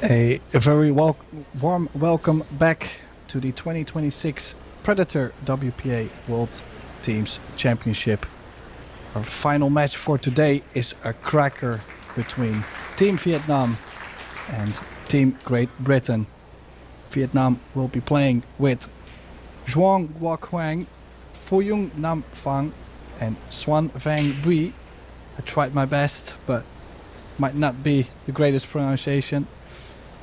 A very warm welcome back to the 2026 Predator WPA World Teams Championship. Our final match for today is a cracker between Team Vietnam and Team Great Britain. Vietnam will be playing with Duong Quoc Hoang, Phuyung Nam Phang and Xuan Vang Bui. I tried my best, but might not be the greatest pronunciation.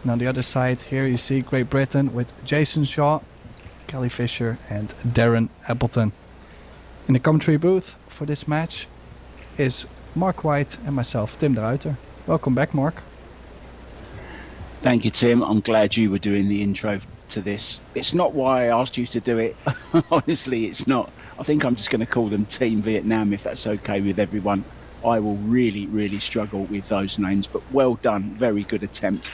And on the other side here you see Great Britain with Jason Shaw, Kelly Fisher and Darren Appleton. In the commentary booth for this match is Mark White and myself, Tim de Ruiter. Welcome back, Mark. Thank you, Tim. I'm glad you were doing the intro to this. It's not why I asked you to do it. Honestly, it's not. I think I'm just going to call them Team Vietnam if that's okay with everyone. I will really struggle with those names, but well done. Very good attempt.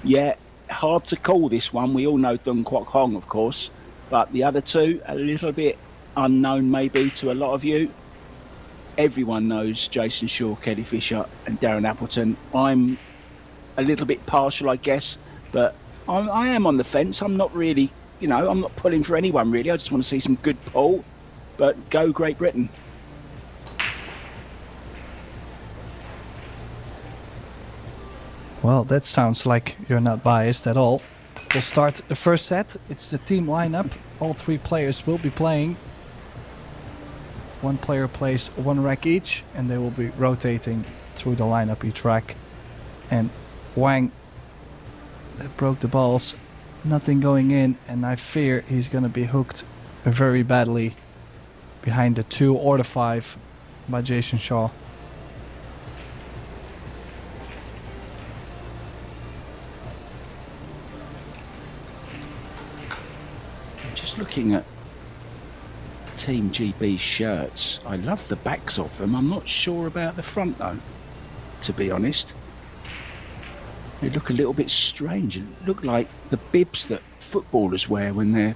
Yeah, hard to call this one. We all know Duong Quoc Hoang, of course, but the other two, a little bit unknown maybe to a lot of you. Everyone knows Jason Shaw, Kelly Fisher and Darren Appleton. I'm a little bit partial, I guess, but I am on the fence. I'm not really, I'm not pulling for anyone really. I just want to see some good pull, but go Great Britain. Well, that sounds like you're not biased at all. We'll start the first set. It's the team lineup. All three players will be playing. One player plays one rack each, and they will be rotating through the lineup each rack. And Wang, that broke the balls. Nothing going in, and I fear he's going to be hooked very badly behind the 2 or the 5 by Jason Shaw. Just looking at Team GB shirts, I love the backs of them. I'm not sure about the front though, to be honest. They look a little bit strange. It look like the bibs that footballers wear when they're,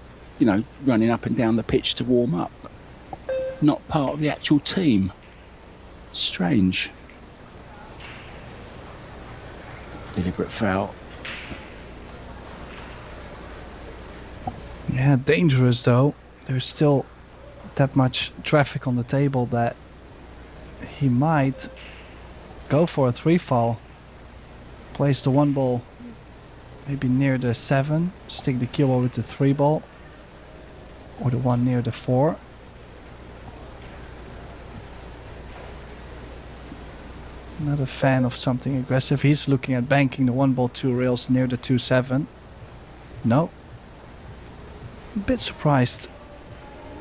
running up and down the pitch to warm up. Not part of the actual team. Strange. Deliberate foul. Yeah, dangerous though. There's still that much traffic on the table that he might go for a 3-fall. Place the 1 ball maybe near the 7, stick the cue ball with the 3 ball, or the 1 near the 4. Not a fan of something aggressive. He's looking at banking the 1 ball 2 rails near the 2-7. No. A bit surprised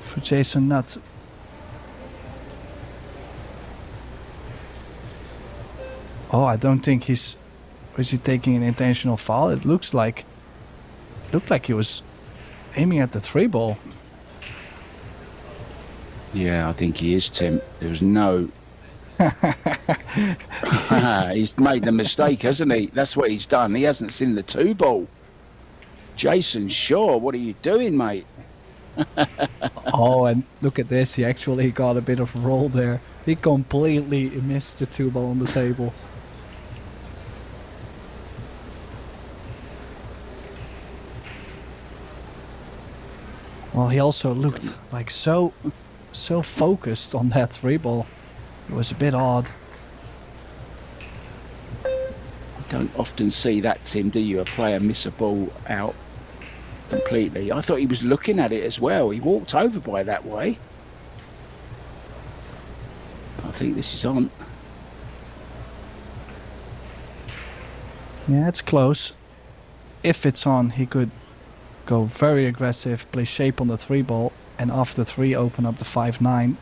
for Jason Nutt. Oh, I don't think he's... Is he taking an intentional foul? It looked like he was aiming at the 3 ball. Yeah, I think he is, Tim. There was no... He's made the mistake, hasn't he? That's what he's done. He hasn't seen the 2 ball. Jason Shaw, what are you doing, mate? Oh, and look at this. He actually got a bit of a roll there. He completely missed the 2 ball on the table. Well, he also looked like so focused on that 3 ball. It was a bit odd. You don't often see that, Tim, do you? A player miss a ball out completely. I thought he was looking at it as well. He walked over by that way. I think this is on. Yeah, it's close. If it's on, he could go very aggressive, play shape on the 3 ball, and after 3 open up the 5-9.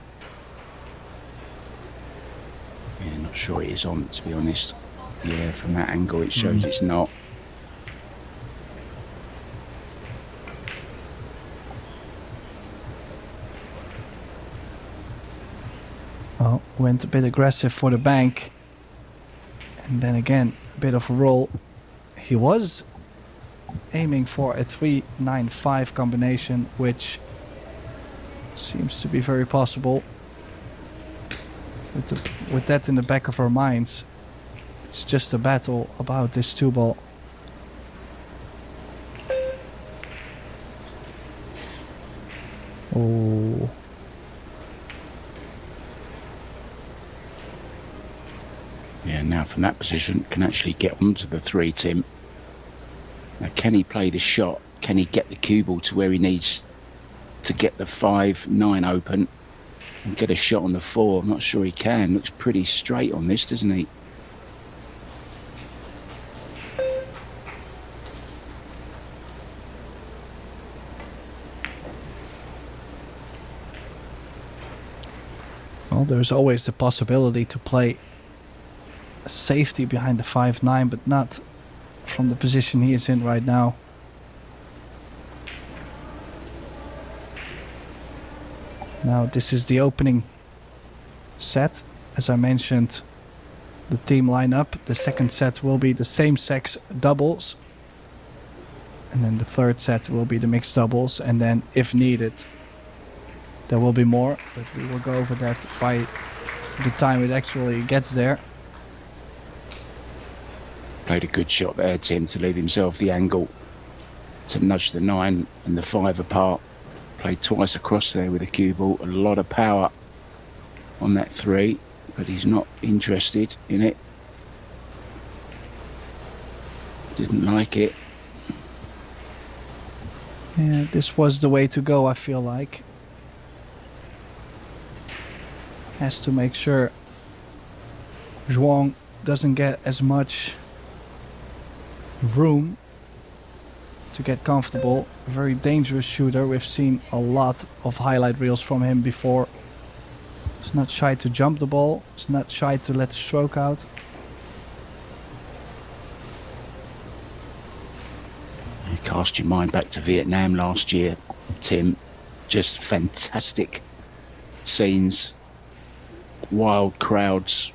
Yeah, not sure it is on, to be honest. Yeah, from that angle it shows it's not. Well, went a bit aggressive for the bank. And then again, a bit of a roll. He was aiming for a 3-9-5 combination, which seems to be very possible. With that in the back of our minds, it's just a battle about this 2 ball. Oh. Yeah, now from that position, can actually get onto the 3, Tim. Now, can he play the shot? Can he get the cue ball to where he needs to get the 5-9 open and get a shot on the 4? I'm not sure he can. Looks pretty straight on this, doesn't he? Well, there's always the possibility to play a safety behind the 5-9, but not from the position he is in right now. Now, this is the opening set. As I mentioned, the team lineup. The second set will be the same sex doubles. And then the third set will be the mixed doubles. And then, if needed, there will be more. But we will go over that by the time it actually gets there. Played a good shot there, Tim, to leave himself the angle to nudge the 9 and the 5 apart. Played twice across there with a cue ball. A lot of power on that 3, but he's not interested in it. Didn't like it. Yeah, this was the way to go, I feel like. Has to make sure Zhuang doesn't get as much room to get comfortable. A very dangerous shooter. We've seen a lot of highlight reels from him before. He's not shy to jump the ball. He's not shy to let the stroke out. You cast your mind back to Vietnam last year, Tim. Just fantastic scenes. Wild crowds.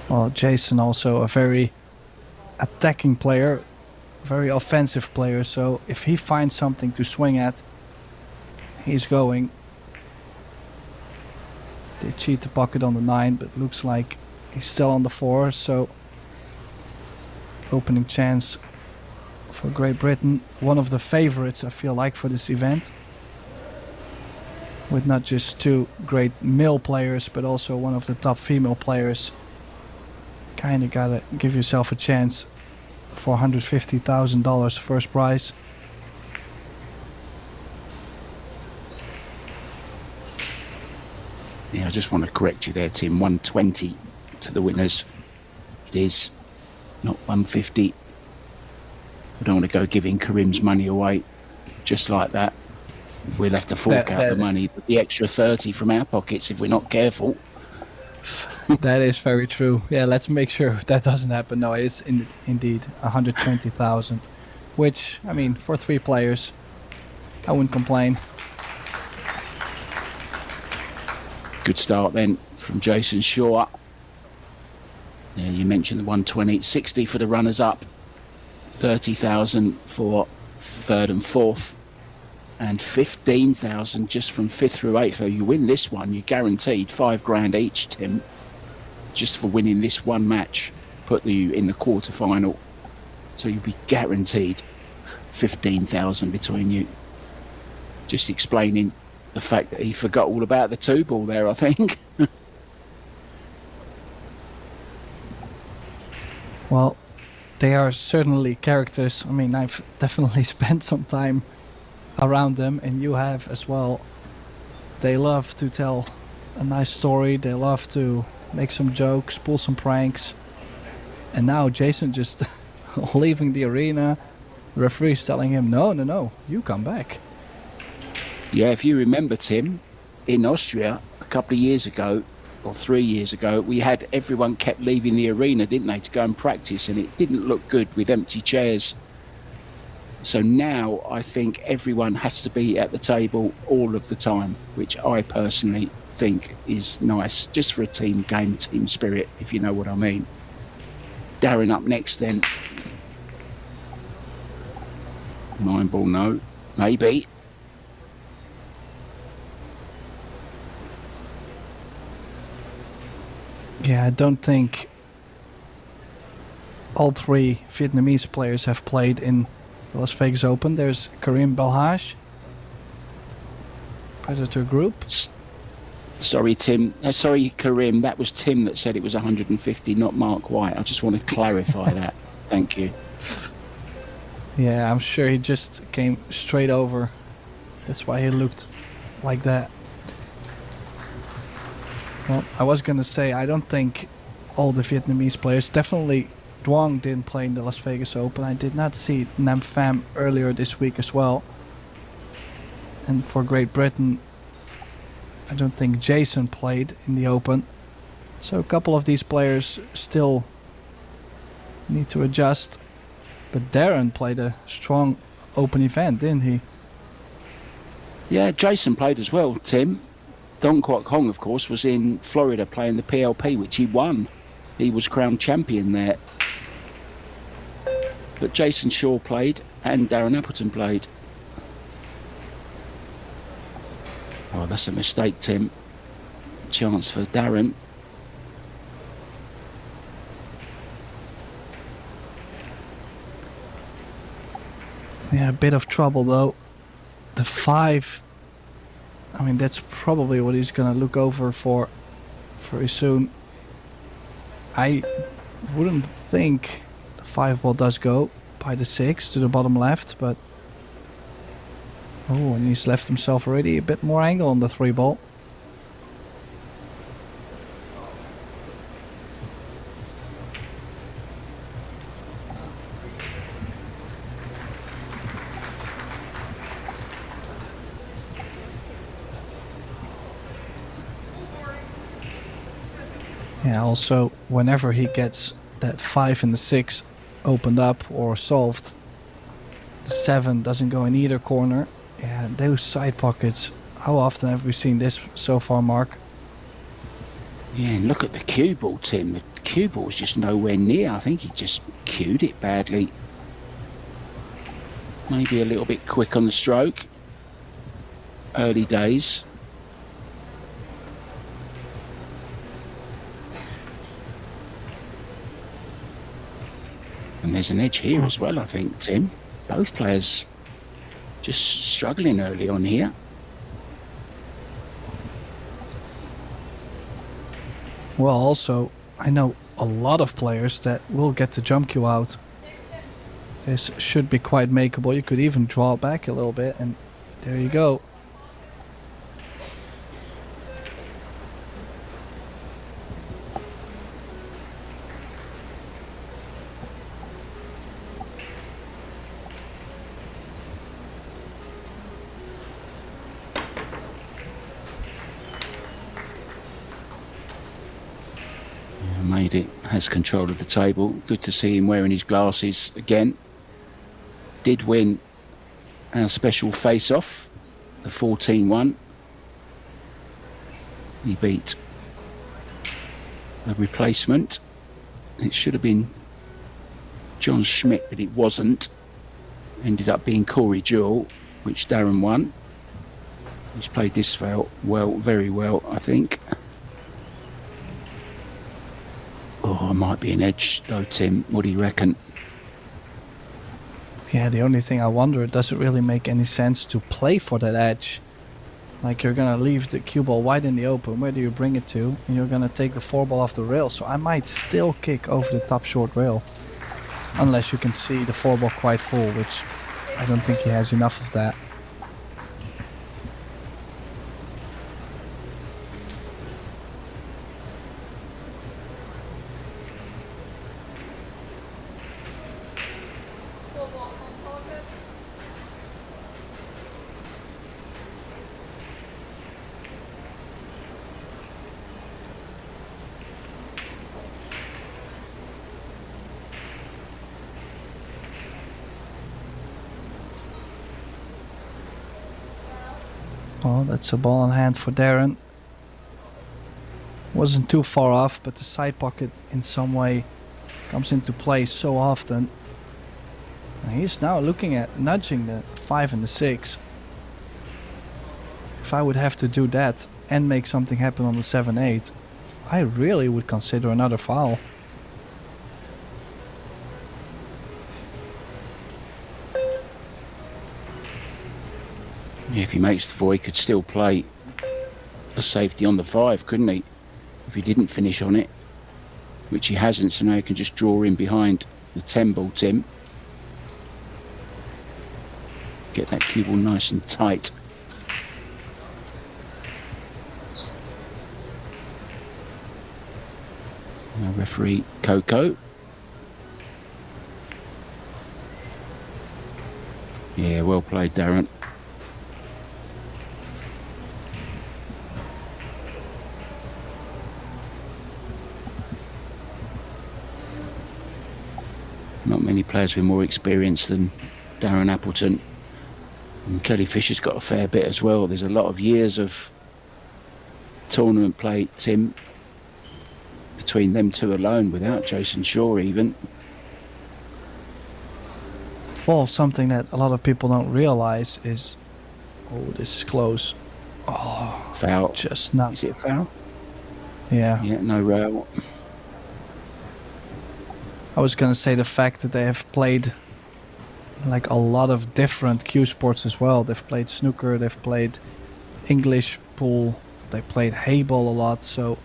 Well, Jason also a very attacking player, very offensive player, so if he finds something to swing at, he's going. They cheat the pocket on the 9, but looks like he's still on the 4, so opening chance for Great Britain. One of the favorites, I feel like, for this event. With not just 2 great male players, but also one of the top female players. Kinda gotta give yourself a chance for $150,000 first prize. Yeah, I just want to correct you there, Tim. 120 to the winners. It is not 150. I don't want to go giving Karim's money away just like that. We'll have to fork out the money, the extra 30 from our pockets if we're not careful. That is very true. Yeah, let's make sure that doesn't happen. No, it is indeed 120,000, which, I mean, for 3 players, I wouldn't complain. Good start then from Jason Shaw. Yeah, you mentioned the 120, 60 for the runners up, 30,000 for 3rd and 4th, and 15,000 just from 5th through 8th. So you win this one, you're guaranteed $5,000 each, Tim, just for winning this one match. Put you in the quarterfinal, so you'll be guaranteed 15,000 between you. Just explaining the fact that he forgot all about the 2 ball there, I think. Well, they are certainly characters. I mean, I've definitely spent some time around them, and you have as well. They love to tell a nice story. They love to make some jokes, pull some pranks. And now Jason just leaving the arena. The referee's telling him, no, you come back. Yeah, if you remember, Tim, in Austria a couple of years ago, or 3 years ago, we had everyone kept leaving the arena, didn't they, to go and practice, and it didn't look good with empty chairs. So now I think everyone has to be at the table all of the time, which I personally think is nice, just for a team game, team spirit, if you know what I mean. Darren up next then. Nine ball, no. Maybe. Yeah, I don't think all three Vietnamese players have played in the Las Vegas Open. There's Karim Belhaj, Predator Group. Sorry, Tim. Sorry, Karim. That was Tim that said it was 150, not Mark White. I just want to clarify that. Thank you. Yeah, I'm sure he just came straight over. That's why he looked like that. Well, I was going to say, I don't think all the Vietnamese players, definitely Duong didn't play in the Las Vegas Open. I did not see Nam Pham earlier this week as well. And for Great Britain, I don't think Jason played in the Open. So a couple of these players still need to adjust. But Darren played a strong Open event, didn't he? Yeah, Jason played as well, Tim. Dong Quoc Hong, of course, was in Florida playing the PLP, which he won. He was crowned champion there. But Jason Shaw played and Darren Appleton played. Oh, that's a mistake, Tim. Chance for Darren. Yeah, a bit of trouble though. The 5, I mean, that's probably what he's gonna look over for very soon. I wouldn't think the 5 ball does go by the 6 to the bottom left, but oh, and he's left himself already a bit more angle on the 3 ball. Yeah, also whenever he gets that 5 and the 6 opened up or solved, the 7 doesn't go in either corner. Yeah, those side pockets, how often have we seen this so far, Mark? Yeah, and look at the cue ball, Tim. The cue ball's just nowhere near. I think he just cued it badly. Maybe a little bit quick on the stroke. Early days. And there's an edge here as well, I think, Tim. Both players just struggling early on here. Well, also, I know a lot of players that will get the jump cue out. This should be quite makeable. You could even draw back a little bit, and there you go. Made it, has control of the table. Good to see him wearing his glasses again. Did win our special face-off, the 14-1. He beat a replacement. It should have been John Schmidt, but it wasn't. Ended up being Corey Jewell, which Darren won. He's played this well, very well, I think. Oh, it might be an edge though, Tim. What do you reckon? Yeah, the only thing I wonder, does it really make any sense to play for that edge? Like, you're gonna leave the cue ball wide in the open, where do you bring it to? And you're gonna take the 4 ball off the rail, so I might still kick over the top short rail. Unless you can see the 4 ball quite full, which I don't think he has enough of that. Well, that's a ball in hand for Darren. Wasn't too far off, but the side pocket in some way comes into play so often. And he's now looking at nudging the 5 and the 6. If I would have to do that and make something happen on the 7-8, I really would consider another foul. Yeah, if he makes the 4, he could still play a safety on the 5, couldn't he? If he didn't finish on it, which he hasn't, so now he can just draw in behind the 10 ball, Tim. Get that cue ball nice and tight. Now referee Coco. Yeah, well played, Darren. Not many players with more experience than Darren Appleton. And Kelly Fisher's got a fair bit as well. There's a lot of years of tournament play, Tim, between them two alone, without Jason Shaw even. Well, something that a lot of people don't realize is... Oh, this is close. Oh, foul. Just not... Is it a foul? Yeah. Yeah, no rail. I was gonna say the fact that they have played like a lot of different cue sports as well. They've played snooker, they've played English pool, they played hayball a lot, so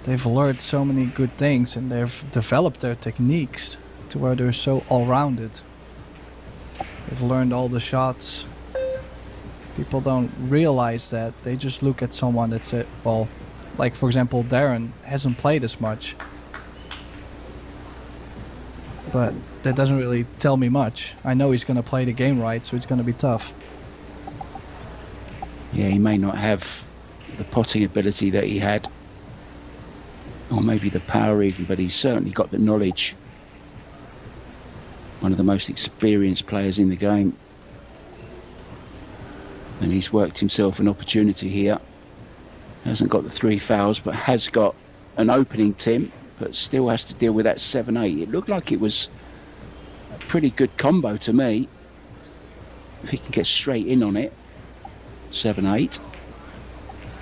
they've learned so many good things and they've developed their techniques to where they're so all-rounded. They've learned all the shots. People don't realize that. They just look at someone that's well, like for example Darren hasn't played as much, but that doesn't really tell me much. I know he's going to play the game right, so it's going to be tough. Yeah, he may not have the potting ability that he had, or maybe the power even, but he's certainly got the knowledge. One of the most experienced players in the game. And he's worked himself an opportunity here. Hasn't got the 3 fouls, but has got an opening, Tim, but still has to deal with that 7-8. It looked like it was a pretty good combo to me. If he can get straight in on it. 7-8.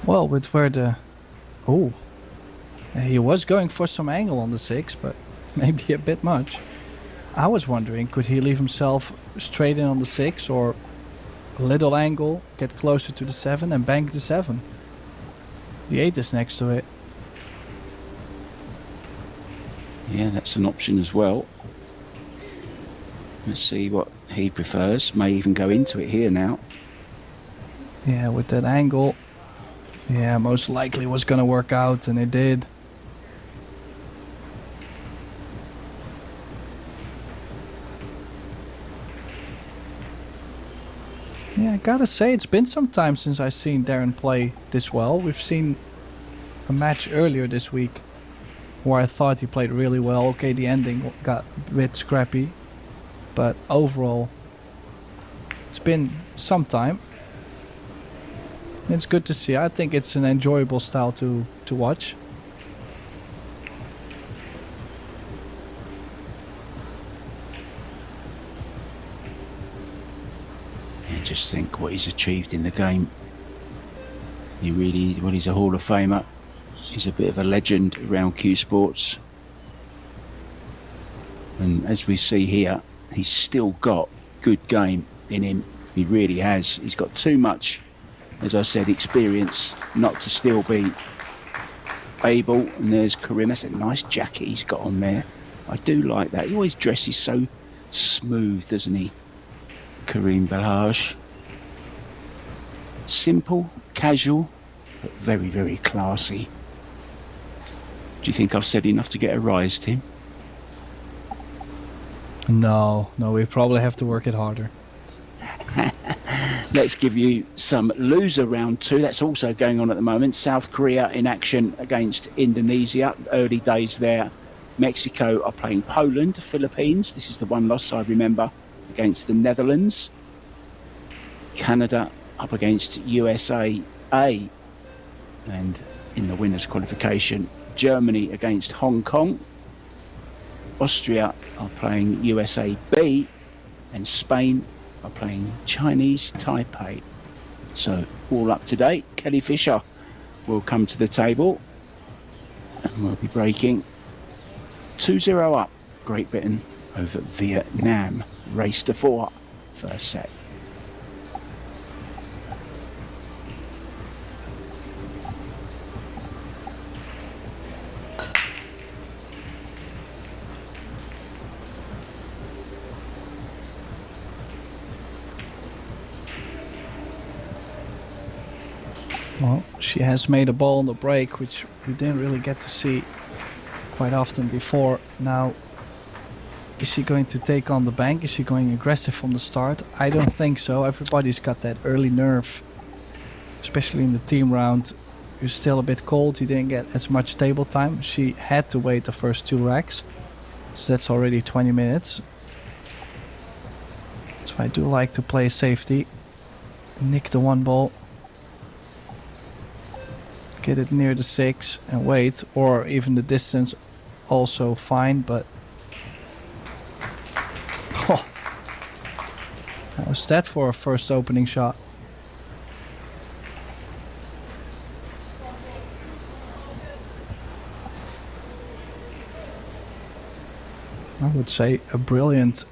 Well, with where the... Oh. He was going for some angle on the 6, but maybe a bit much. I was wondering, could he leave himself straight in on the 6 or a little angle, get closer to the 7 and bank the 7? The 8 is next to it. Yeah, that's an option as well. Let's see what he prefers. May even go into it here now. Yeah, with that angle. Yeah, most likely was going to work out, and it did. Yeah, I gotta say, it's been some time since I've seen Darren play this well. We've seen a match earlier this week where I thought he played really well. Okay, the ending got a bit scrappy, but overall, it's been some time. It's good to see. I think it's an enjoyable style to watch. Yeah, just think what he's achieved in the game. He really, well, he's a Hall of Famer. He's a bit of a legend around Q Sports. And as we see here, he's still got good game in him. He really has. He's got too much, as I said, experience not to still be able. And there's Karim. That's a nice jacket he's got on there. I do like that. He always dresses so smooth, doesn't he? Karim Belhaj. Simple, casual, but very, very classy. Do you think I've said enough to get a rise, Tim? No, we probably have to work it harder. Let's give you some loser round 2. That's also going on at the moment. South Korea in action against Indonesia. Early days there. Mexico are playing Poland, Philippines. This is the one loss I remember against the Netherlands. Canada up against USA A. And in the winners' qualification, Germany against Hong Kong. Austria are playing USA B. and Spain are playing Chinese Taipei. So all up to date. Kelly Fisher will come to the table and we'll be breaking 2-0 up. Great Britain over Vietnam. Race to 4, first set. Well, she has made a ball on the break, which we didn't really get to see quite often before. Now, is she going to take on the bank? Is she going aggressive from the start? I don't think so. Everybody's got that early nerve, especially in the team round. You're still a bit cold. You didn't get as much table time. She had to wait the first 2 racks, so that's already 20 minutes. So I do like to play safety. Nick the 1 ball. Get it near the 6 and wait, or even the distance, also fine, but oh, how was that for a first opening shot? I would say a brilliant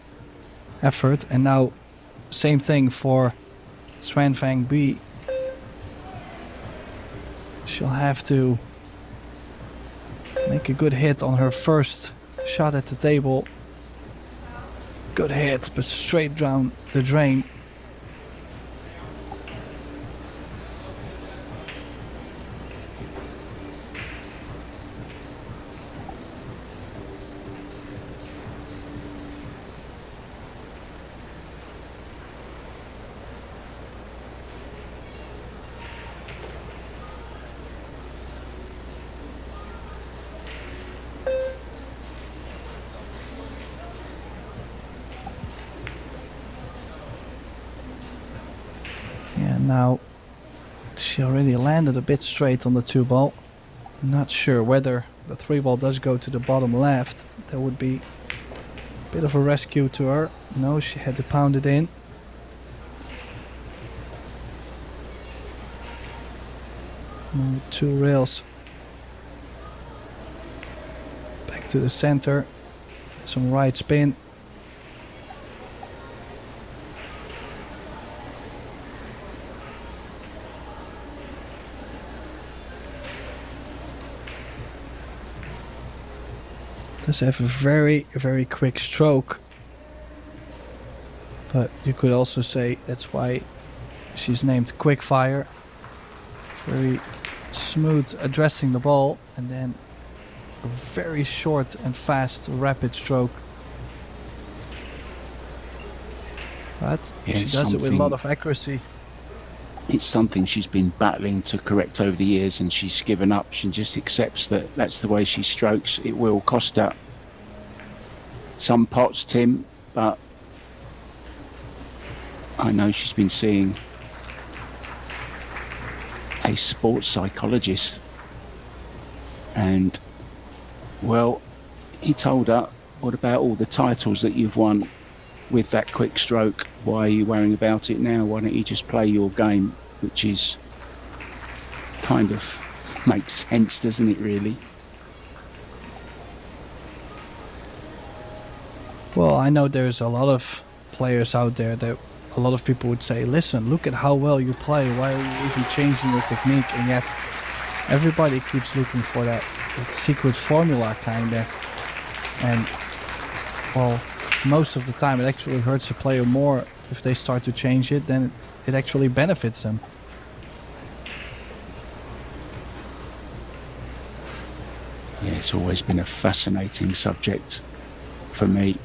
effort. And now same thing for Swan Fang B. She'll have to make a good hit on her first shot at the table. Good hit, but straight down the drain. Now, she already landed a bit straight on the 2 ball. Not sure whether the 3 ball does go to the bottom left. That would be a bit of a rescue to her. No, she had to pound it in. Now 2 rails. Back to the center. Some right spin. Does have a very, very quick stroke, but you could also say that's why she's named Quickfire. Very smooth addressing the ball, and then a very short and fast rapid stroke. But Yeah, she does it with a lot of accuracy. It's something she's been battling to correct over the years, and she's given up. She just accepts that that's the way she strokes. It will cost her some pots, Tim, but I know she's been seeing a sports psychologist, and well, he told her, what about all the titles that you've won with that quick stroke? Why are you worrying about it now? Why don't you just play your game? Which is kind of makes sense, doesn't it, really? Well, I know there's a lot of players out there that a lot of people would say, listen, look at how well you play. Why are you even changing your technique? And yet everybody keeps looking for that secret formula, kind of. And, well, most of the time it actually hurts a player more if they start to change it than it actually benefits them. Yeah, it's always been a fascinating subject for me.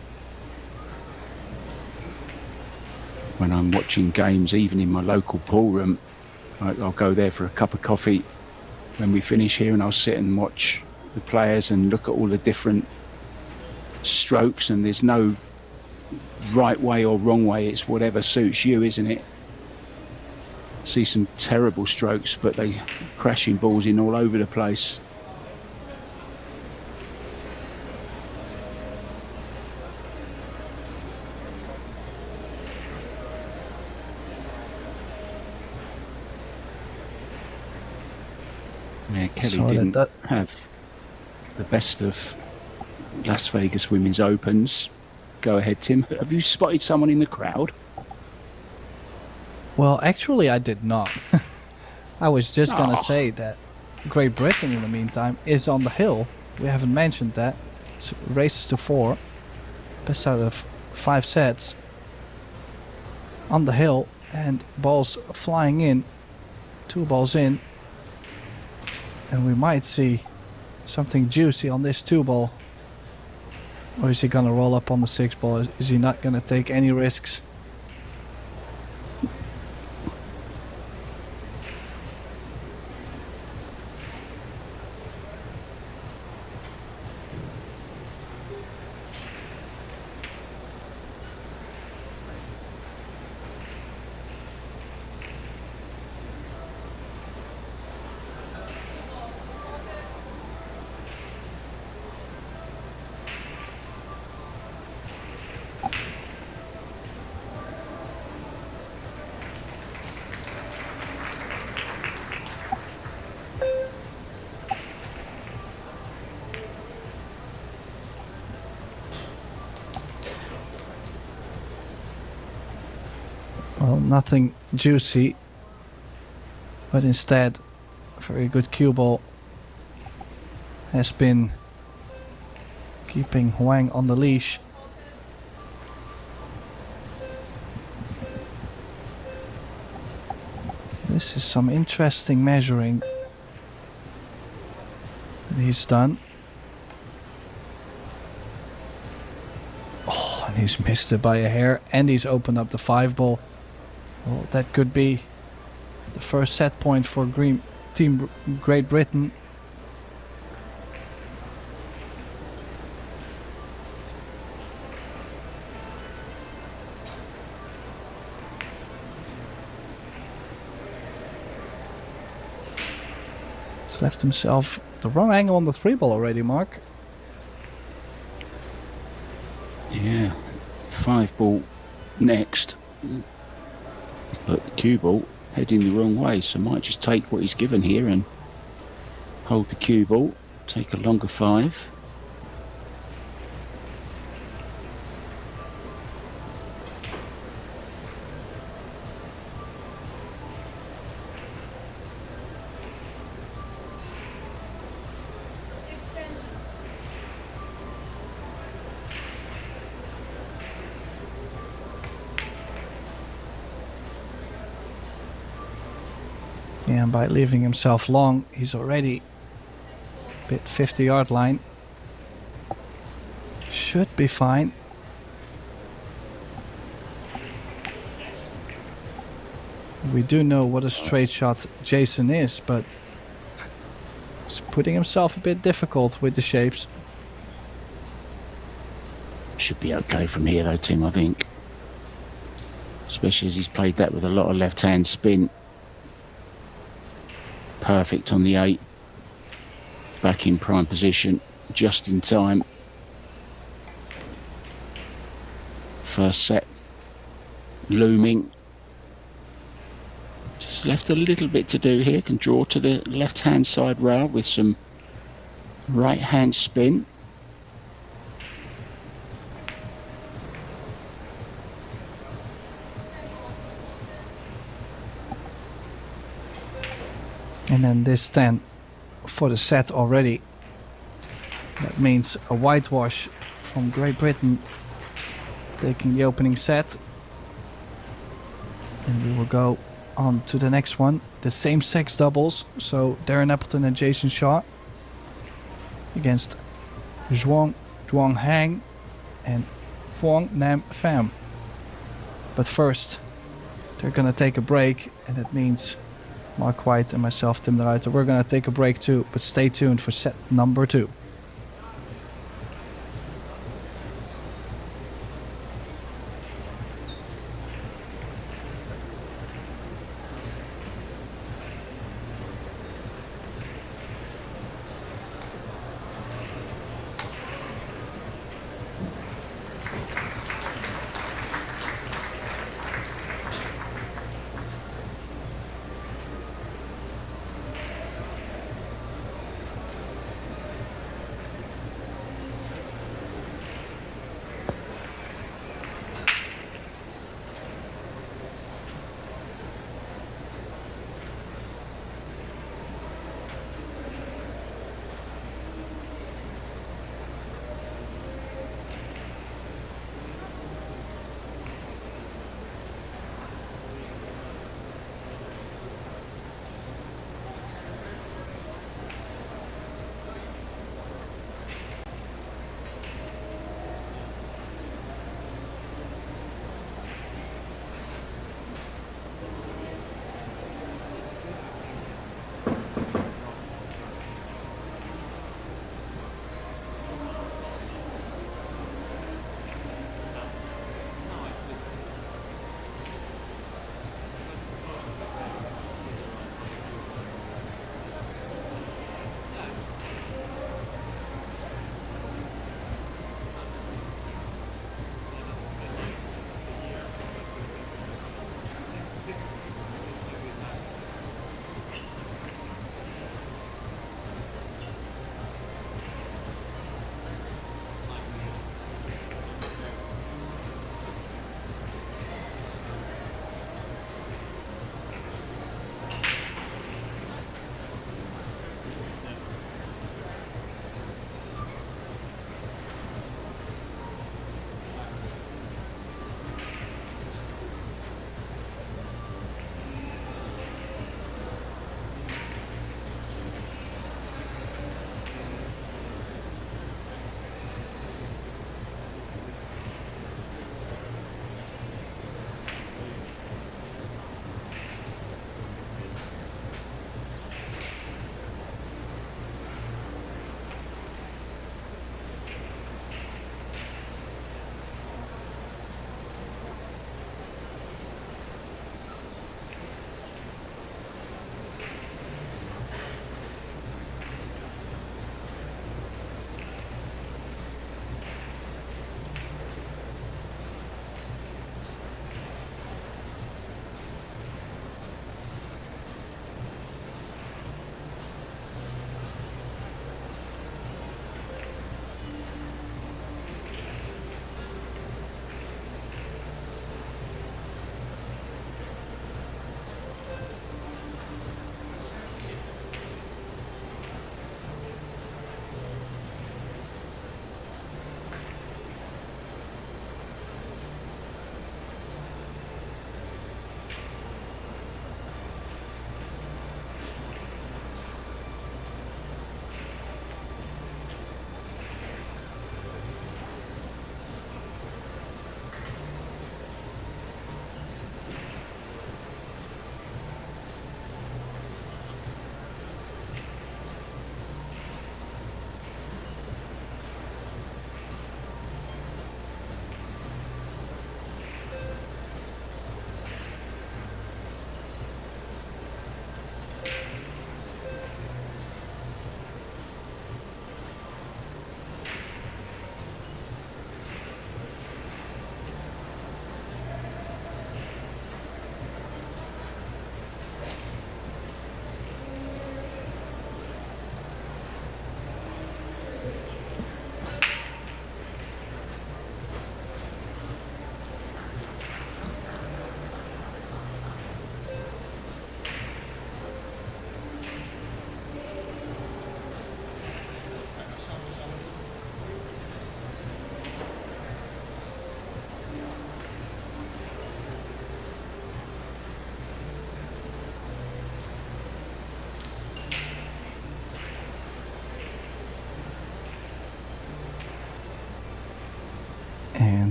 When I'm watching games, even in my local pool room, I'll go there for a cup of coffee when we finish here, and I'll sit and watch the players and look at all the different strokes, and there's no right way or wrong way. It's whatever suits you, isn't it? See some terrible strokes, but they crashing balls in all over the place. Yeah, Kelly So didn't have the best of Las Vegas Women's Opens. Go ahead, Tim. Have you spotted someone in the crowd? Well, actually, I did not. I was just gonna Oh. say that Great Britain, in the meantime, is on the hill. We haven't mentioned that. It's races to 4. Best out of 5 sets. On the hill, and balls flying in. 2 balls in. And we might see something juicy on this 2 ball. Or is he gonna roll up on the 6 ball? Is he not gonna take any risks? Well, nothing juicy, but instead a very good cue ball has been keeping Huang on the leash. This is some interesting measuring that he's done. Oh, and he's missed it by a hair, and he's opened up the 5 ball. Well, that could be the first set point for Team Great Britain. He's left himself the wrong angle on the 3 ball already, Mark. Yeah, 5 ball next. But the cue ball heading the wrong way, so might just take what he's given here and hold the cue ball, take a longer 5. Yeah, and by leaving himself long, he's already a bit 50-yard line. Should be fine. We do know what a straight shot Jason is, but he's putting himself a bit difficult with the shapes. Should be okay from here though, Tim, I think. Especially as he's played that with a lot of left-hand spin. Perfect on the 8. Back in prime position, just in time. First set looming. Just left a little bit to do here. Can draw to the left-hand side rail with some right-hand spin. And then this 10 for the set already. That means a whitewash from Great Britain taking the opening set. And we will go on to the next one. The same sex doubles. So Darren Appleton and Jason Shaw against Zhuang Hang and Phuong Nam Pham. But first, they're gonna take a break, and that means Mark White and myself, Tim de Ruiter, we're gonna take a break too, but stay tuned for set number 2.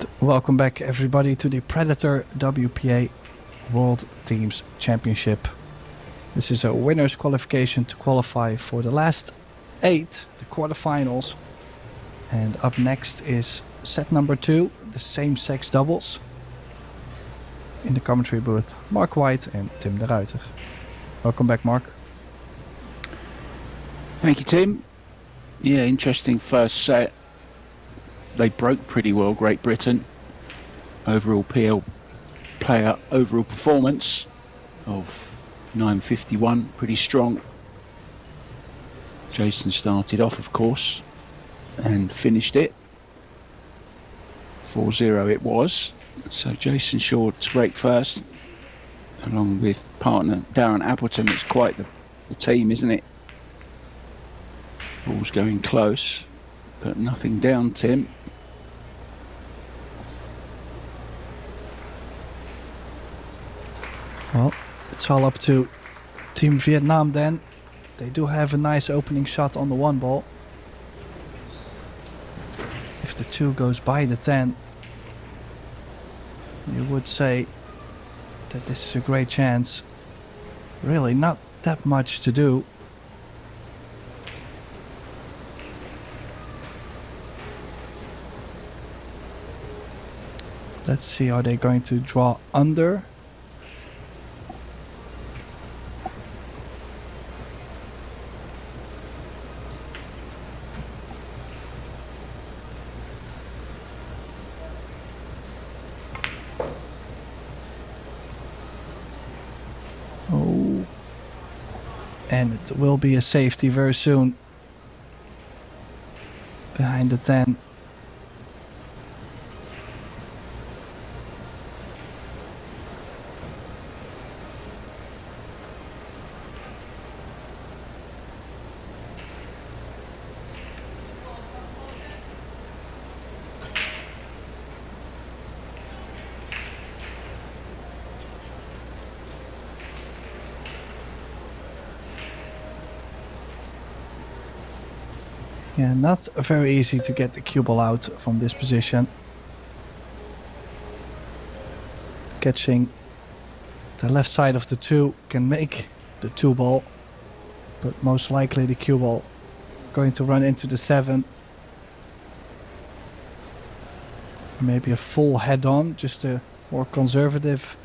And welcome back everybody to the Predator WPA World Teams Championship. This is a winner's qualification to qualify for the last 8, the quarterfinals. And up next is set number 2, the same-sex doubles. In the commentary booth, Mark White and Tim de Ruiter. Welcome back, Mark. Thank you, Tim. Yeah, interesting first set. They broke pretty well, Great Britain. Overall PL player overall performance of 951, pretty strong. Jason started off, of course, and finished it. 4-0 it was. So Jason Shaw to break first, along with partner Darren Appleton. It's quite the team, isn't it? Ball's going close, but nothing down, Tim. Well, it's all up to Team Vietnam then. They do have a nice opening shot on the 1 ball. If the 2 goes by the 10, you would say that this is a great chance. Really not that much to do. Let's see, are they going to draw under? Oh, and it will be a safety very soon. Behind the 10. Yeah, not very easy to get the cue ball out from this position. Catching the left side of the 2 can make the 2 ball, but most likely the cue ball going to run into the 7. Maybe a full head on, just a more conservative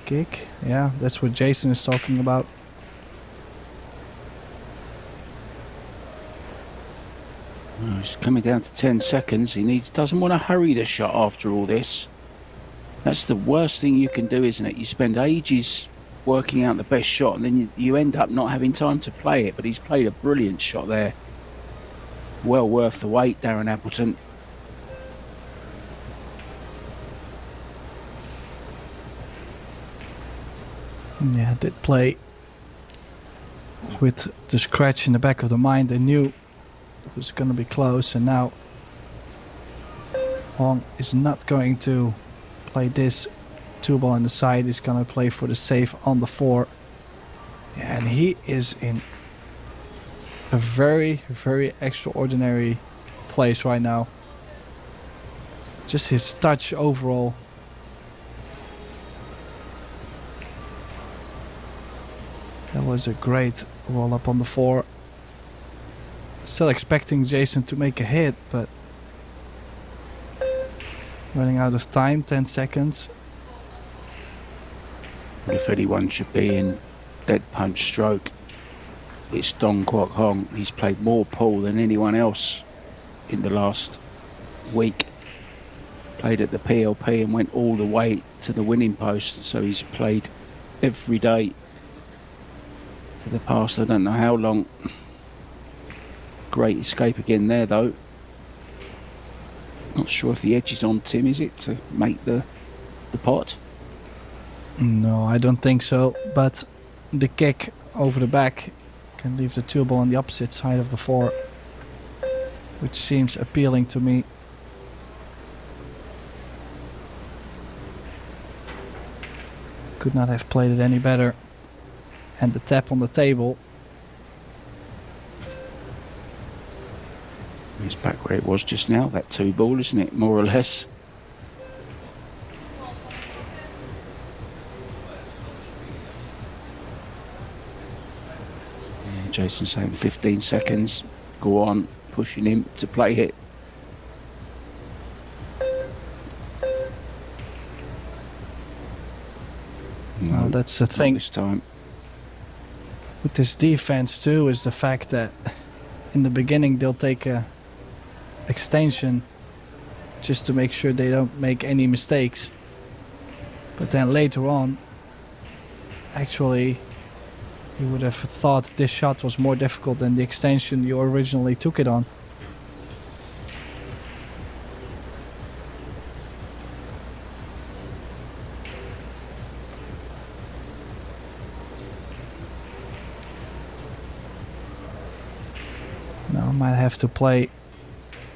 kick. Yeah, that's what Jason is talking about. He's coming down to 10 seconds. He doesn't want to hurry the shot after all this. That's the worst thing you can do, isn't it? You spend ages working out the best shot and then you end up not having time to play it. But he's played a brilliant shot there. Well worth the wait, Darren Appleton. Yeah, did play with the scratch in the back of the mind. They knew it was going to be close, and now Hong is not going to play this 2 ball on the side. He's going to play for the save on the 4. Yeah, and he is in a very, very extraordinary place right now. Just his touch overall. That was a great roll up on the 4. Still expecting Jason to make a hit, but running out of time, 10 seconds. If anyone should be in dead punch stroke, it's Dong Kwok Hong. He's played more pool than anyone else in the last week. Played at the PLP and went all the way to the winning post, so he's played every day for the past I don't know how long. Great escape again there though. Not sure if the edge is on Tim, is it, to make the pot? No, I don't think so, but the kick over the back can leave the 2 ball on the opposite side of the 4, which seems appealing to me. Could not have played it any better. And the tap on the table. It's back where it was just now, that 2 ball, isn't it? More or less. Jason's saying 15 seconds. Go on, pushing him to play it. No, that's the thing. This time. With this defense too is the fact that in the beginning they'll take a extension just to make sure they don't make any mistakes. But then later on, actually, you would have thought this shot was more difficult than the extension you originally took it on. Now I might have to play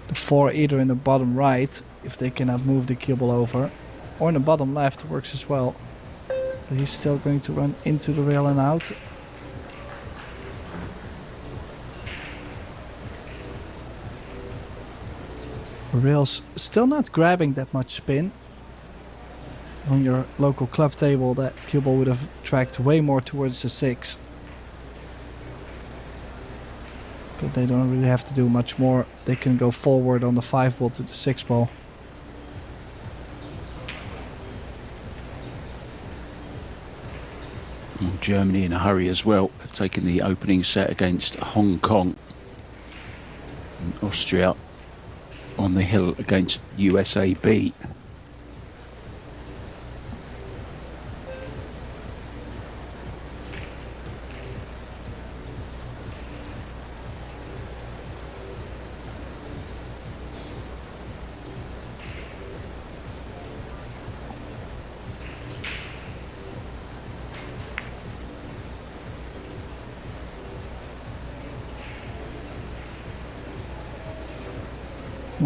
the 4 either in the bottom right if they cannot move the cue ball over, or in the bottom left works as well. But he's still going to run into the rail and out. Rail's still not grabbing that much spin. On your local club table that cue ball would have tracked way more towards the 6. But they don't really have to do much more. They can go forward on the 5 ball to the 6 ball. And Germany in a hurry as well. They've taken the opening set against Hong Kong. And Austria on the hill against USAB.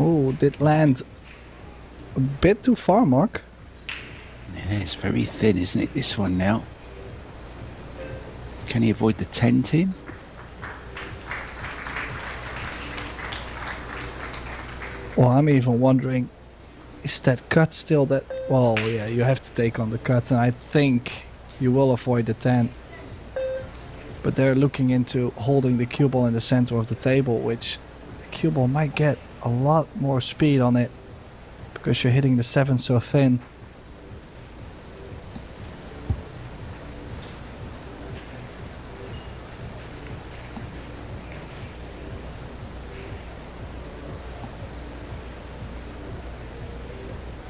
Oh, did land a bit too far, Mark. Yeah, it's very thin, isn't it, this one now? Can he avoid the 10, Tim? Well, I'm even wondering, is that cut still that... Well, yeah, you have to take on the cut, and I think you will avoid the 10. But they're looking into holding the cue ball in the center of the table, which the cue ball might get a lot more speed on it because you're hitting the 7 so thin.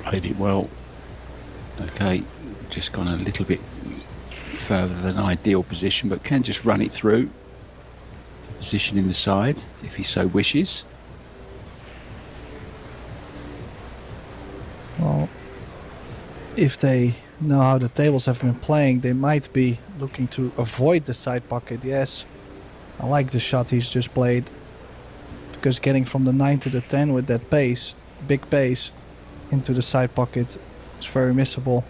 Played it well. Okay, just gone a little bit further than ideal position, but can just run it through. Position in the side if he so wishes. Well, if they know how the tables have been playing, they might be looking to avoid the side pocket. Yes, I like the shot he's just played, because getting from the 9 to the 10 with that base, big base, into the side pocket is very missable.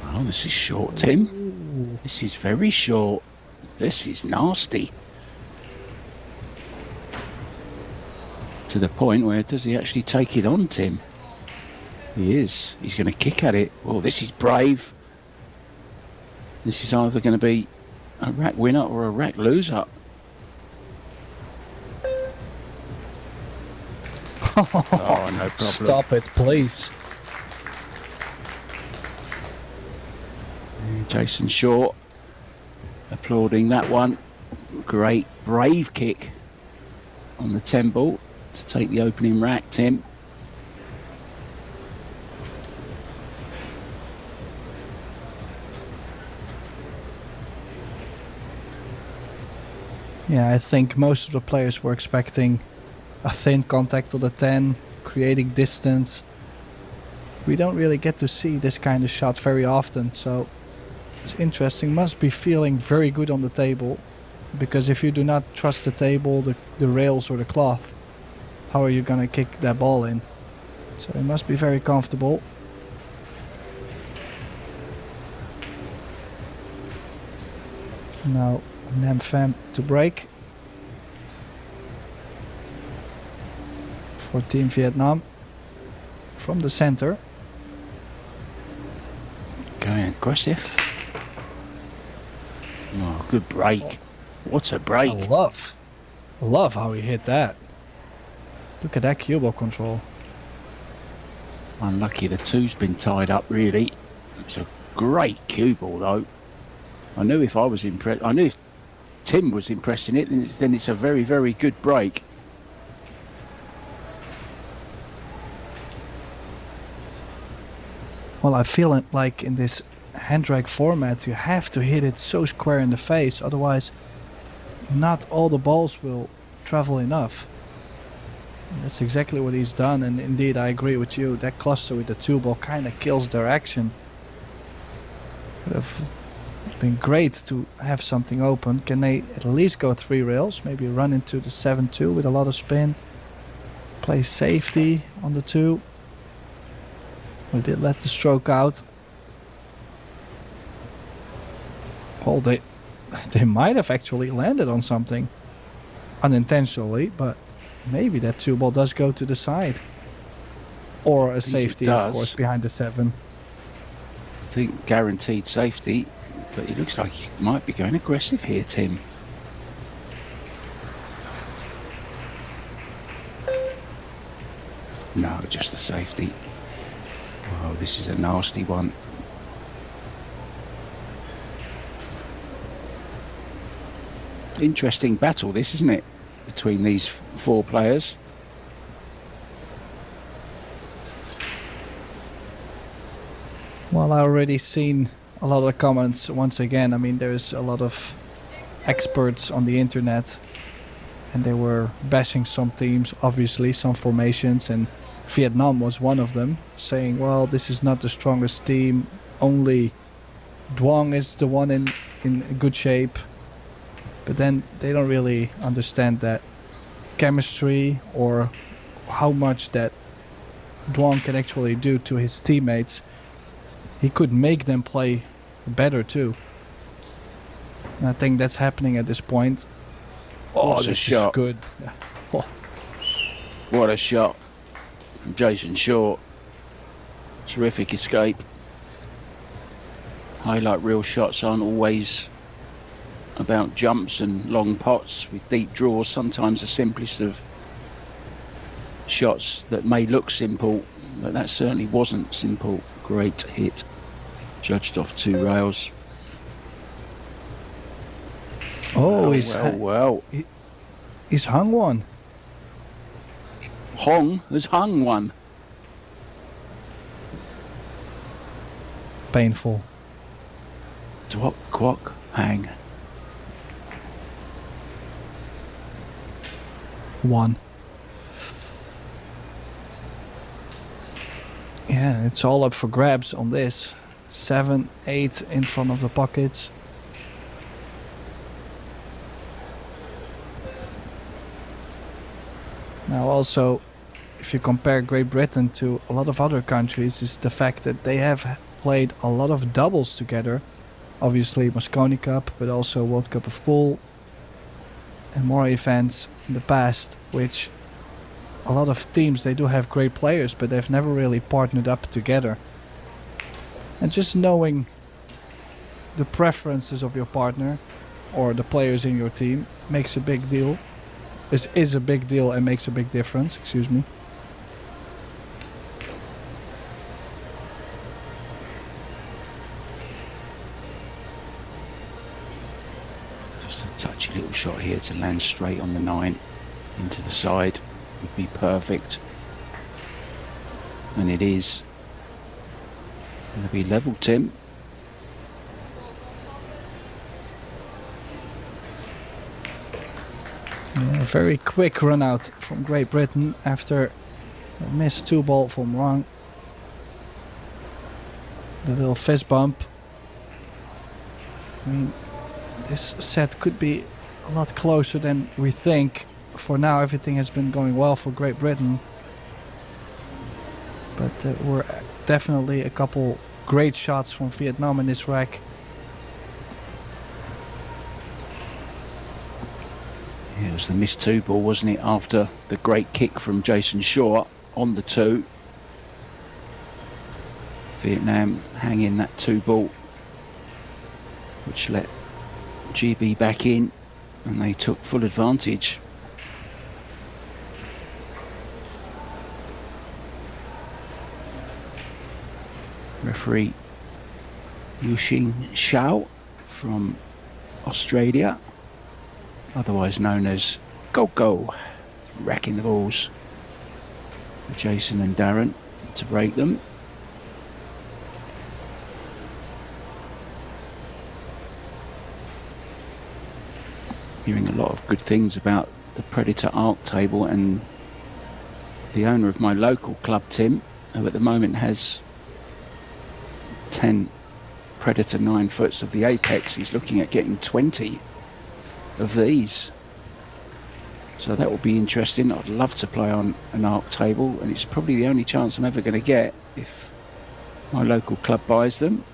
Oh, this is short, Tim. This is very short. This is nasty. To the point where does he actually take it on, Tim? He is. He's going to kick at it. Oh, this is brave. This is either going to be a rack winner or a rack loser. Oh, no problem. Stop it, please. Jason Shaw applauding that one. Great brave kick on the 10 ball to take the opening rack, Tim. Yeah, I think most of the players were expecting a thin contact on the 10, creating distance. We don't really get to see this kind of shot very often, so it's interesting. Must be feeling very good on the table, because if you do not trust the table, the rails or the cloth, how are you gonna kick that ball in? So it must be very comfortable. Now Nam Pham to break for Team Vietnam. from the center. Going aggressive. Oh, good break. What a break. I love how he hit that. Look at that cue ball control. Unlucky the two's been tied up, really. It's a great cue ball, though. I knew if I was impressed, I knew if Tim was impressed in it, then it's a very, very good break. Well, I feel it like in this hand drag format, you have to hit it so square in the face, otherwise not all the balls will travel enough. And that's exactly what he's done, and indeed I agree with you, that cluster with the 2-ball kind of kills their action. Would have been great to have something open. Can they at least go 3 rails, maybe run into the 7-2 with a lot of spin, play safety on the 2. We did let the stroke out. Well, they might have actually landed on something unintentionally, but maybe that 2-ball does go to the side. Or a safety, of course, behind the 7. I think guaranteed safety, but it looks like he might be going aggressive here, Tim. No, just the safety. Oh, this is a nasty one. Interesting battle, this, isn't it? Between these 4 players. Well, I already seen a lot of comments once again. I mean, there's a lot of experts on the internet, and they were bashing some teams, obviously, some formations, and Vietnam was one of them, saying, well, this is not the strongest team, only Duong is the one in good shape. But then they don't really understand that chemistry or how much that Duong can actually do to his teammates. He could make them play better too. And I think that's happening at this point. Oh, what a this shot. is good. Oh. What a shot from Jason Short. Terrific escape. Highlight reel shots aren't always about jumps and long pots with deep draws. Sometimes the simplest of shots that may look simple, but that certainly wasn't simple. Great hit. Judged off 2 rails. Oh, Well. He's hung one. Hong has hung one. Painful. Twok, quok, hang. 1. Yeah, it's all up for grabs on this. 7, 8 in front of the pockets. Now also, if you compare Great Britain to a lot of other countries, is the fact that they have played a lot of doubles together. Obviously Mosconi Cup, but also World Cup of Pool and more events in the past, which a lot of teams, they do have great players, but they've never really partnered up together. And just knowing the preferences of your partner or the players in your team makes a big deal. This is a big deal and makes a big difference, excuse me. Just a touchy little shot here to land straight on the 9 into the side would be perfect. And it is. Going to be level, Tim. A very quick run out from Great Britain after a missed 2-ball from Wang. The little fist bump. I mean, this set could be a lot closer than we think. For now, everything has been going well for Great Britain. But there were definitely a couple great shots from Vietnam in this rack. Yeah, it was the missed 2-ball, wasn't it? After the great kick from Jason Shaw on the 2. Vietnam hanging that 2-ball, which let GB back in, and they took full advantage. Referee Yuxing Xiao from Australia, otherwise known as Go, racking the balls for Jason and Darren to break them. Hearing a lot of good things about the Predator Arc table, and the owner of my local club, Tim, who at the moment has 10 Predator 9-foots of the Apex, he's looking at getting 20 of these. So that will be interesting. I'd love to play on an Arc table, and it's probably the only chance I'm ever going to get if my local club buys them.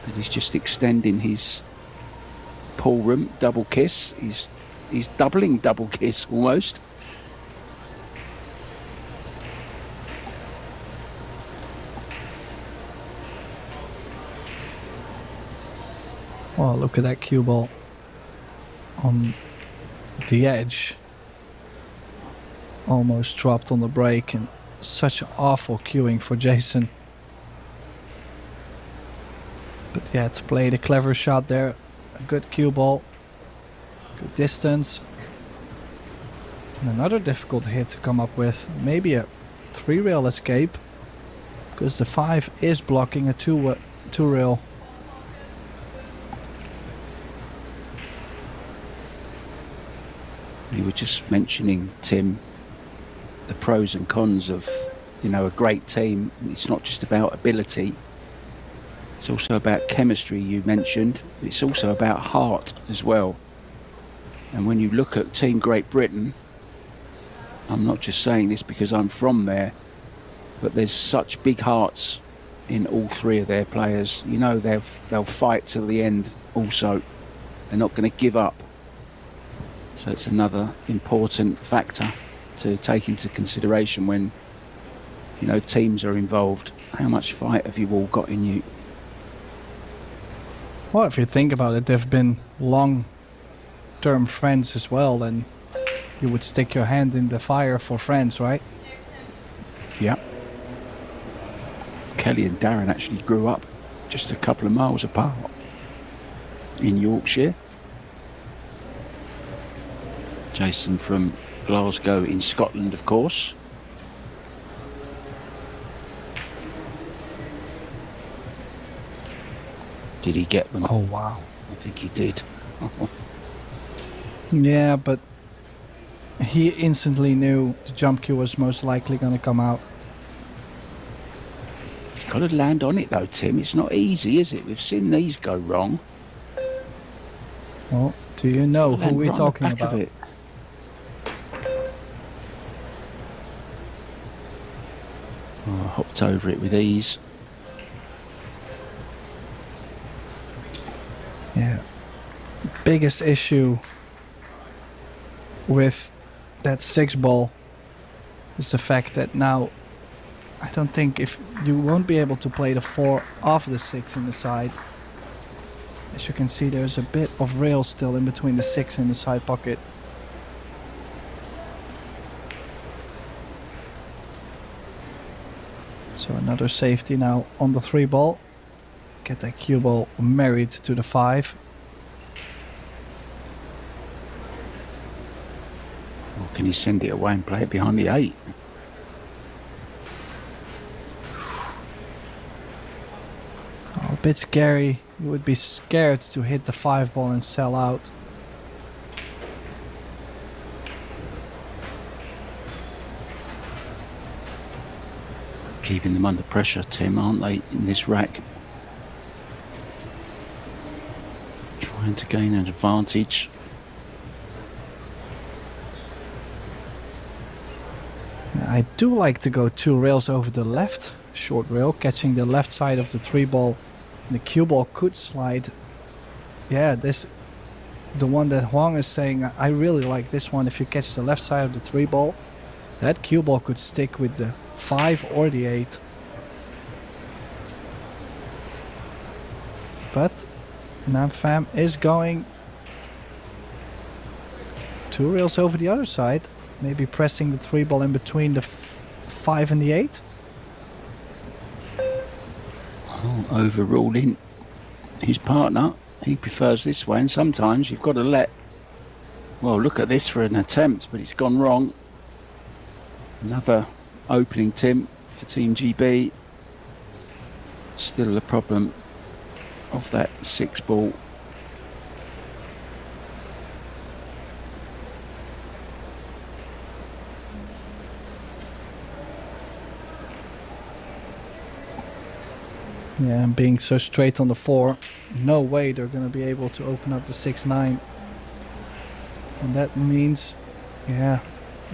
And he's just extending his pool room double kiss. He's doubling double kiss almost. Well, look at that cue ball on the edge. Almost dropped on the break, and such awful cueing for Jason. But yeah, to play the clever shot there. A good cue ball. Good distance. And another difficult hit to come up with. Maybe a 3-rail escape. Because the 5 is blocking a 2-rail. You were just mentioning, Tim, the pros and cons of, a great team. It's not just about ability. It's also about chemistry, you mentioned. It's also about heart as well. And when you look at Team Great Britain, I'm not just saying this because I'm from there, but there's such big hearts in all 3 of their players. They'll fight till the end also. They're not going to give up. So it's another important factor to take into consideration when, teams are involved. How much fight have you all got in you? Well, if you think about it, they've been long-term friends as well, and you would stick your hand in the fire for friends, right? Yeah. Kelly and Darren actually grew up just a couple of miles apart in Yorkshire. Jason from Glasgow in Scotland, of course. Did he get them? Oh, wow. I think he did. Yeah, but he instantly knew the jump cue was most likely going to come out. He's got to land on it though, Tim. It's not easy, is it? We've seen these go wrong. Well, do you know who we're talking about? Oh, I hopped over it with ease. Yeah. Biggest issue with that 6-ball is the fact that now I don't think if you won't be able to play the 4 off the 6 in the side. As you can see, there's a bit of rail still in between the 6 and the side pocket. So another safety now on the 3-ball. Get that cue ball married to the 5. Or can you send it away and play it behind the 8? Oh, a bit scary. You would be scared to hit the 5-ball and sell out. Keeping them under pressure, Tim, aren't they, in this rack? Trying to gain an advantage. I do like to go 2 rails over the left, short rail, catching the left side of the 3-ball. The cue ball could slide. Yeah, the one that Huang is saying, I really like this one. If you catch the left side of the 3-ball, that cue ball could stick with the 5 or the 8. But Namfam is going 2 reels over the other side. Maybe pressing the 3 ball in between the 5 and the 8. Oh, overruling his partner. He prefers this way, and sometimes you've got to let... Well, look at this for an attempt, but it's gone wrong. Another opening Tim for Team GB. Still the problem of that 6 ball. Yeah, and being so straight on the 4, no way they're going to be able to open up the 6-9. And that means, yeah,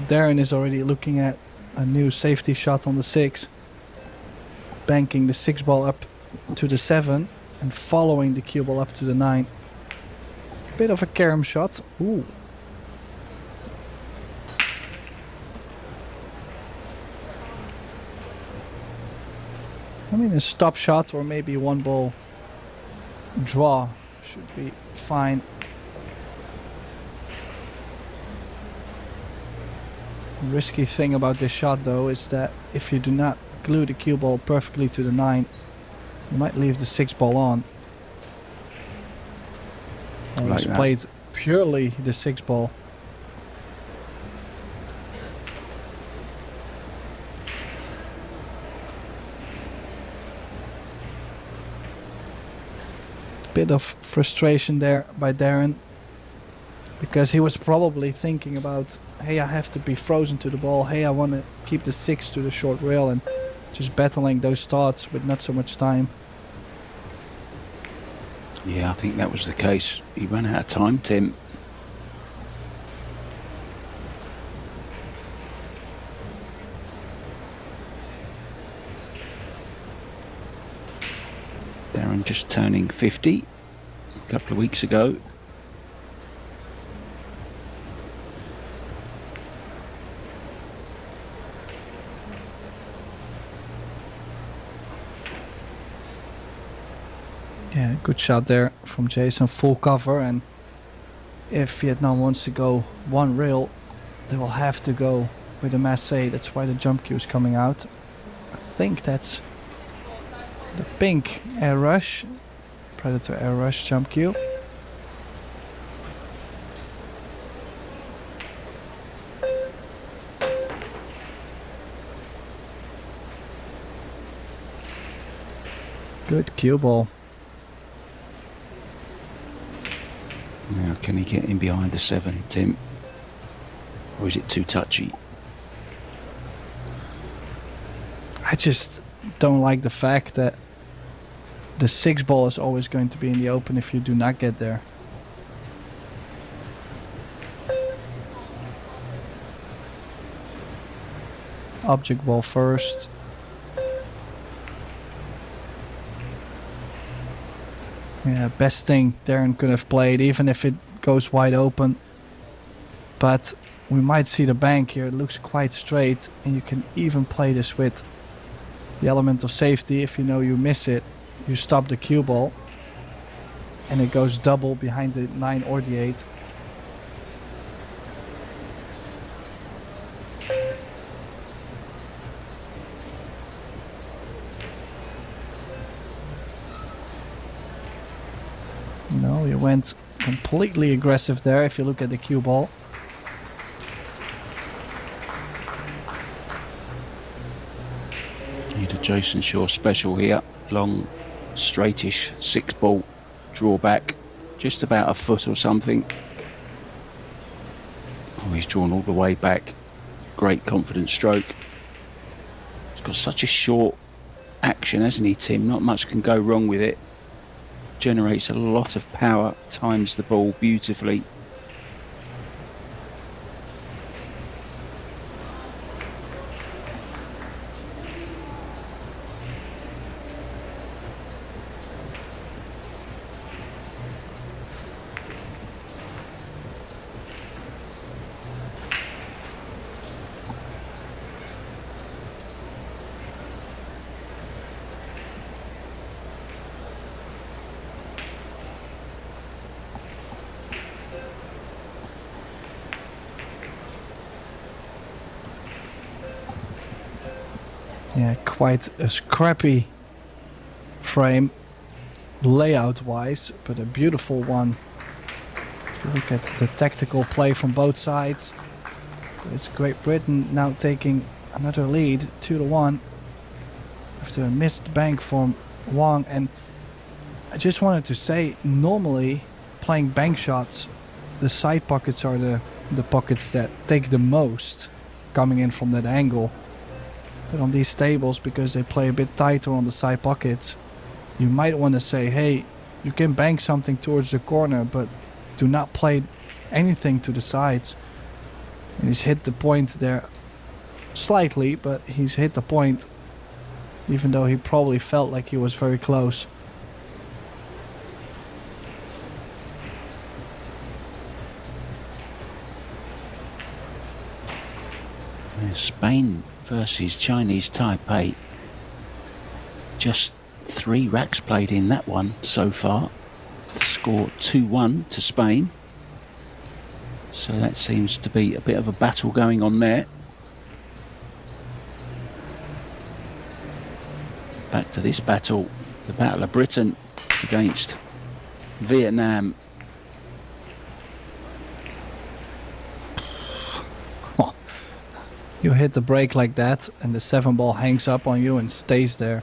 Darren is already looking at a new safety shot on the 6. Banking the 6 ball up to the 7 and following the cue ball up to the 9. Bit of a carom shot. Ooh. I mean, a stop shot or maybe 1 ball draw should be fine. The risky thing about this shot though is that if you do not glue the cue ball perfectly to the 9, you might leave the 6 ball on. Always Like played purely the 6 ball. Bit of frustration there by Darren, because he was probably thinking about, hey, I have to be frozen to the ball, hey, I want to keep the 6 to the short rail, and just battling those thoughts with not so much time. Yeah, I think that was the case. He ran out of time, Tim. Darren just turning 50 a couple of weeks ago. Yeah, good shot there from Jason, full cover, and if Vietnam wants to go 1 rail, they will have to go with a masse. That's why the jump cue is coming out. I think that's the pink air rush, Predator air rush jump cue. Good cue ball. Now, can he get in behind the 7, Tim? Or is it too touchy? I just don't like the fact that the 6 ball is always going to be in the open if you do not get there. Object ball first. Yeah, best thing Darren could have played, even if it goes wide open. But we might see the bank here. It looks quite straight, and you can even play this with the element of safety. If you know you miss it, you stop the cue ball, and it goes double behind the 9 or the 8. No, you went completely aggressive there if you look at the cue ball. Need a Jason Shaw special here. Long, straightish 6 ball drawback, just about a foot or something. Oh, he's drawn all the way back. Great confident stroke. He's got such a short action, hasn't he, Tim? Not much can go wrong with it. Generates a lot of power, times the ball beautifully. Yeah, quite a scrappy frame layout-wise, but a beautiful one. If you look at the tactical play from both sides, it's Great Britain now taking another lead, 2-1, after a missed bank from Wang. And I just wanted to say, normally playing bank shots, the side pockets are the pockets that take the most coming in from that angle. But on these tables, because they play a bit tighter on the side pockets, you might want to say, hey, you can bank something towards the corner, but do not play anything to the sides. And he's hit the point there slightly, but he's hit the point, even though he probably felt like he was very close. Spain versus Chinese Taipei. Just 3 racks played in that one so far. The score 2-1 to Spain. So that seems to be a bit of a battle going on there. Back to this battle, the Battle of Britain against Vietnam. You hit the break like that and the 7-ball hangs up on you and stays there.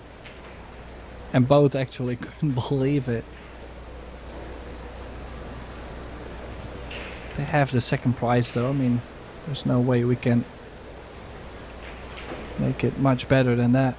And both actually couldn't believe it. They have the second prize though. I mean, there's no way we can make it much better than that.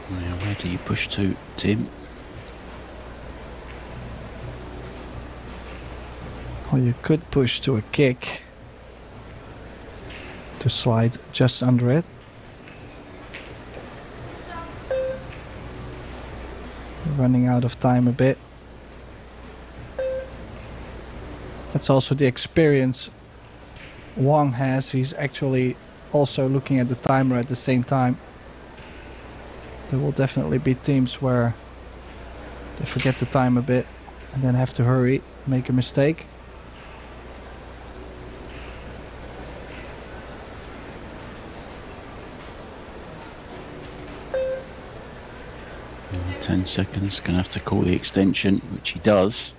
Now, where do you push to, Tim? Or you could push to a kick to slide just under it. Running out of time a bit. That's also the experience Wang has. He's actually also looking at the timer at the same time. There will definitely be teams where they forget the time a bit and then have to hurry, make a mistake. In 10 seconds, gonna have to call the extension, which he does.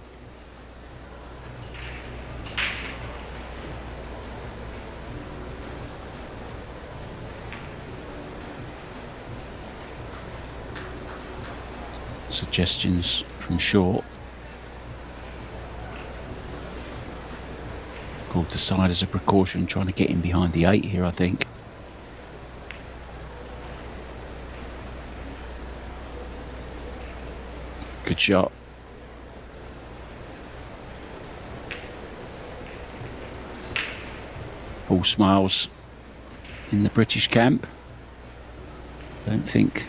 Suggestions from short. Pulled the side as a precaution, trying to get in behind the 8 here, I think. Good shot. All smiles in the British camp. Don't think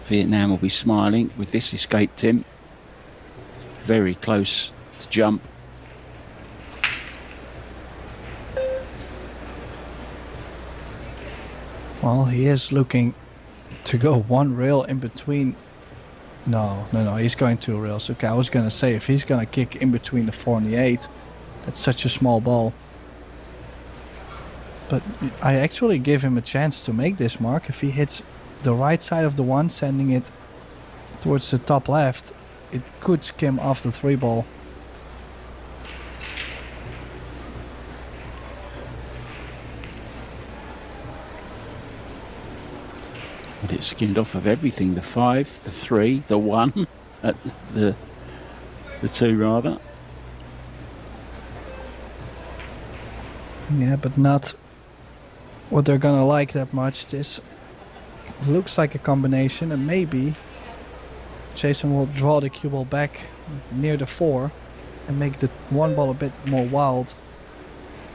Vietnam will be smiling with this escape, Tim. Very close to jump. Well, he is looking to go one rail in between. No, he's going 2 rails. Okay, I was going to say, if he's going to kick in between the 4 and the 8, that's such a small ball. But I actually give him a chance to make this mark. If he hits the right side of the 1, sending it towards the top left, it could skim off the 3 ball. But it skimmed off of everything, the 5, the 3, the 1, the 2 rather. Yeah, but not what they're gonna like that much. This looks like a combination, and maybe Jason will draw the cue ball back near the 4 and make the 1 ball a bit more wild.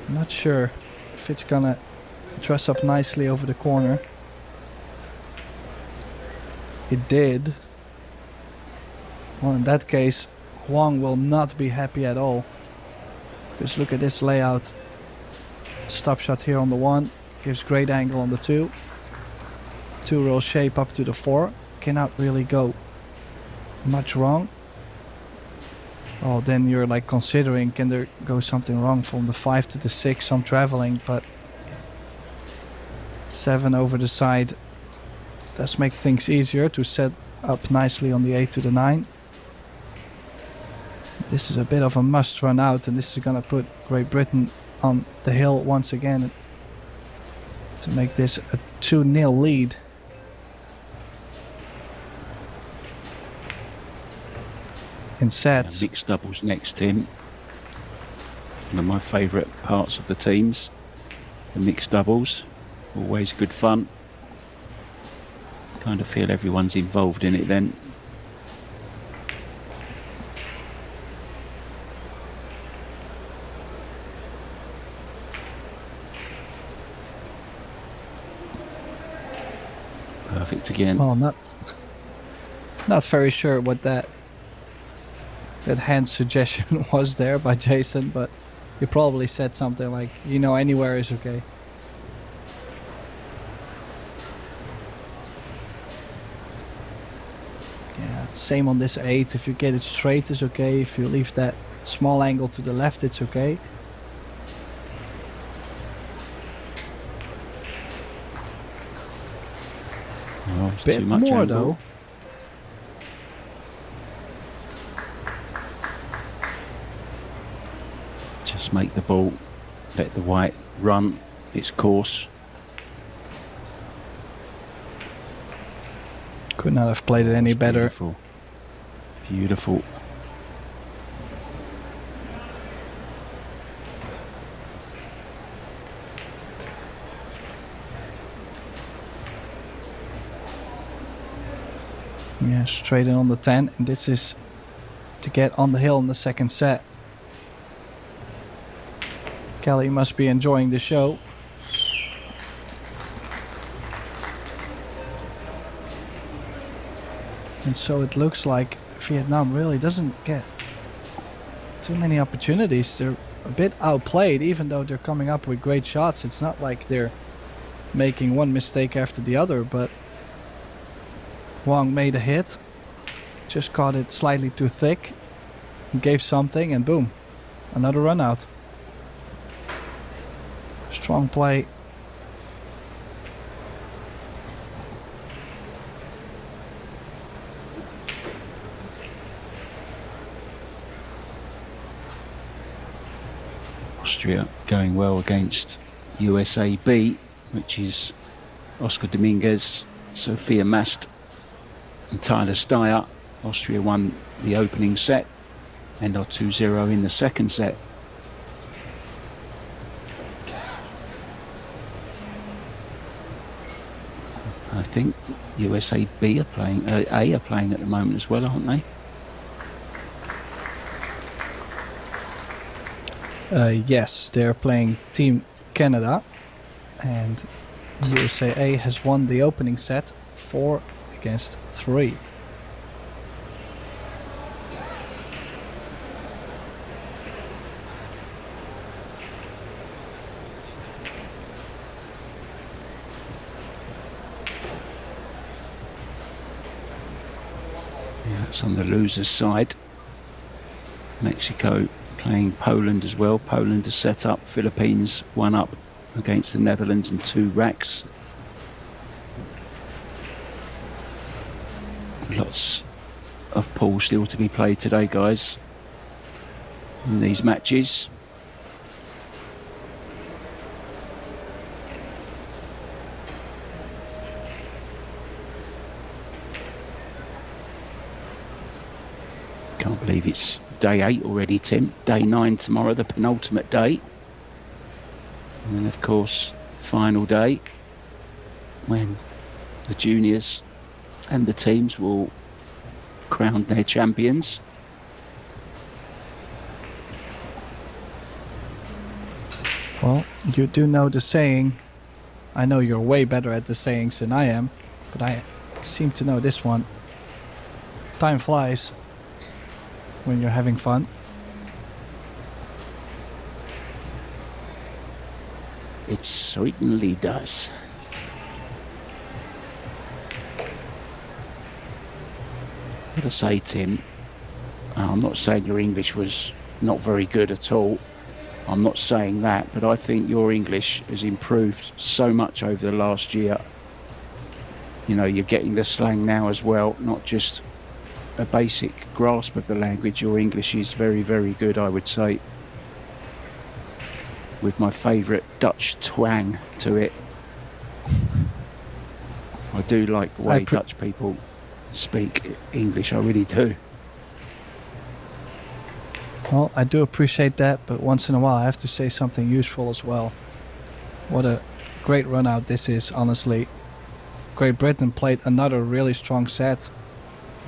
I'm not sure if it's gonna dress up nicely over the corner. It did. Well, in that case, Wang will not be happy at all. Just look at this layout. Stop shot here on the 1. Gives great angle on the 2. 2 roll shape up to the 4. Cannot really go much wrong. Oh, then you're like considering, can there go something wrong from the 5 to the 6? Some traveling, but 7 over the side does make things easier to set up nicely on the 8 to the 9. This is a bit of a must run out, and this is going to put Great Britain on the hill once again to make this a 2-0 lead. In sets. Yeah, mixed doubles next, Tim. One of my favourite parts of the teams. The mixed doubles. Always good fun. Kind of feel everyone's involved in it then. Perfect again. Well, not very sure what that hand suggestion was there by Jason, but he probably said something like, you know, anywhere is okay. Yeah, same on this 8. If you get it straight, it's okay. If you leave that small angle to the left, it's okay. Oh, Bit too much more angle. though. Just make the ball, let the white run its course. Could not have played it any better. Beautiful. Beautiful. Yeah, straight in on the 10, and this is to get on the hill in the second set. Kelly must be enjoying the show. And so it looks like Vietnam really doesn't get too many opportunities. They're a bit outplayed, even though they're coming up with great shots. It's not like they're making one mistake after the other, but Wang made a hit, just caught it slightly too thick, gave something, and boom, another run out. Strong play. Austria going well against USA B, which is Oscar Dominguez, Sophia Mast and Tyler Steyer. Austria won the opening set and are 2-0 in the second set. I think USA B are playing, A are playing at the moment as well, aren't they? Yes, they're playing Team Canada, and USA has won the opening set 4-3. Yeah, it's on the losers' side. Mexico playing Poland as well. Poland has set up. Philippines 1 up against the Netherlands and 2 racks. Lots of pool still to be played today, guys, in these matches. Can't believe it's day 8 already, Tim. Day 9 tomorrow, the penultimate day. And then, of course, final day when the juniors and the teams will crown their champions. Well, you do know the saying. I know you're way better at the sayings than I am, but I seem to know this one. Time flies when you're having fun. It certainly does. What I say, Tim, I'm not saying your English was not very good at all. I'm not saying that, but I think your English has improved so much over the last year. You know, you're getting the slang now as well, not just a basic grasp of the language. Your English is very, very good, I would say, with my favourite Dutch twang to it. I do like the way Dutch people speak English, I really do. Well, I do appreciate that, but once in a while I have to say something useful as well. What a great run out this is, honestly. Great Britain played another really strong set.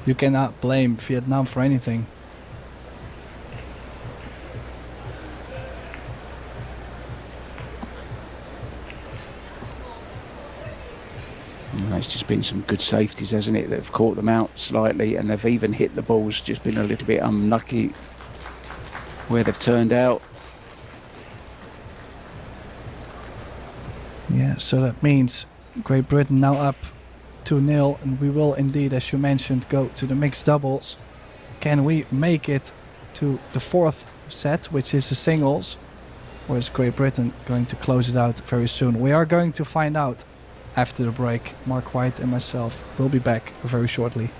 You cannot blame Vietnam for anything. It's just been some good safeties, hasn't it, that have caught them out slightly, and they've even hit the balls, just been a little bit unlucky where they've turned out. Yeah, so that means Great Britain now up 2-0, and we will indeed, as you mentioned, go to the mixed doubles. Can we make it to the fourth set, which is the singles, or is Great Britain going to close it out very soon? We are going to find out after the break. Mark White and myself will be back very shortly.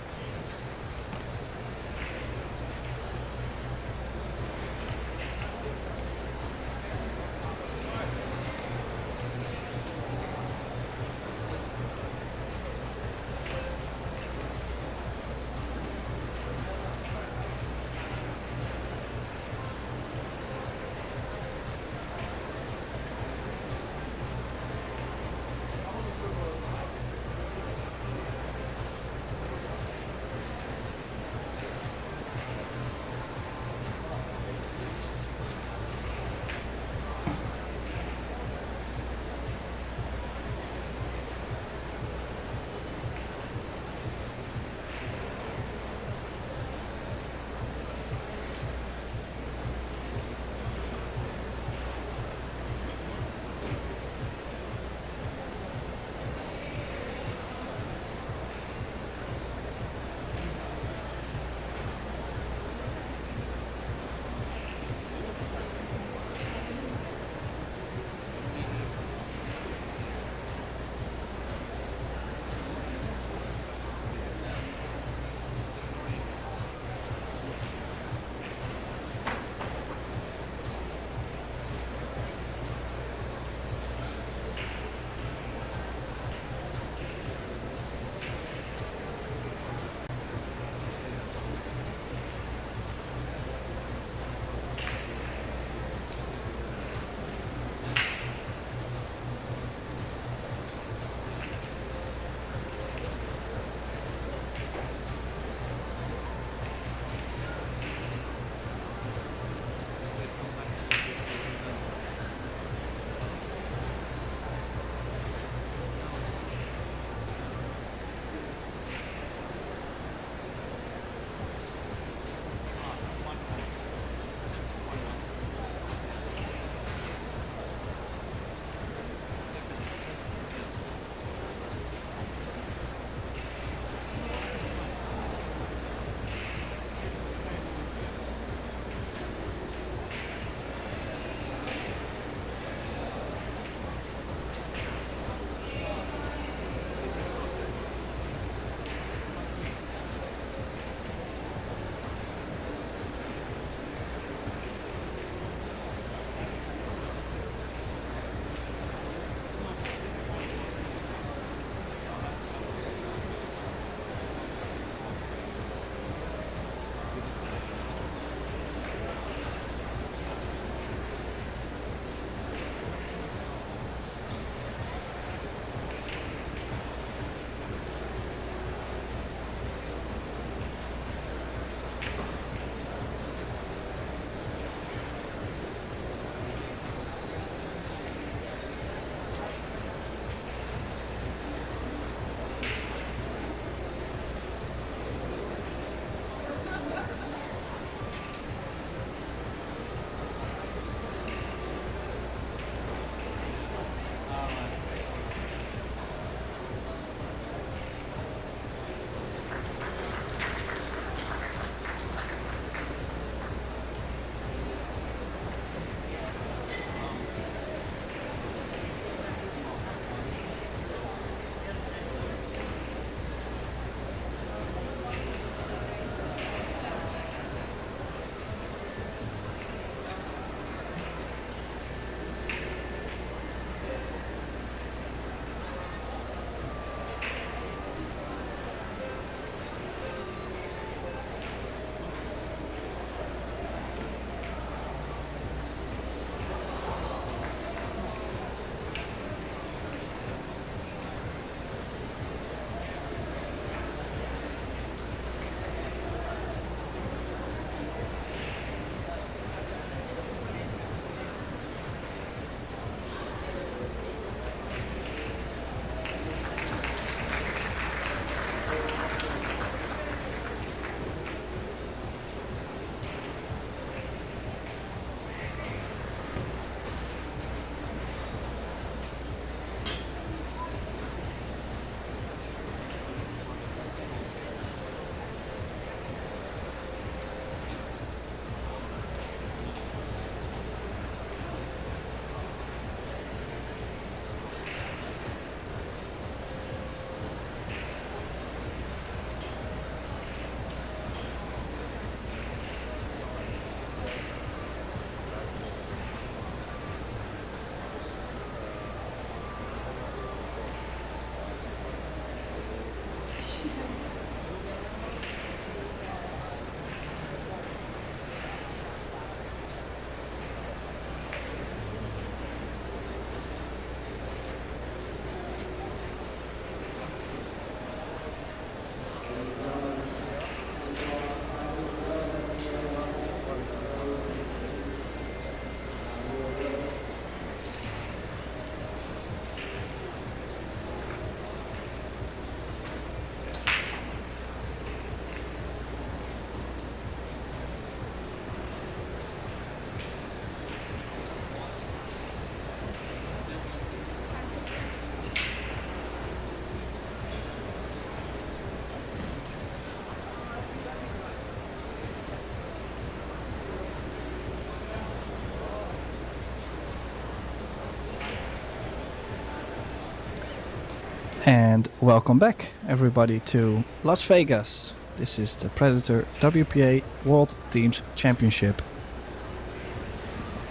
And welcome back, everybody, to Las Vegas. This is the Predator WPA World Teams Championship.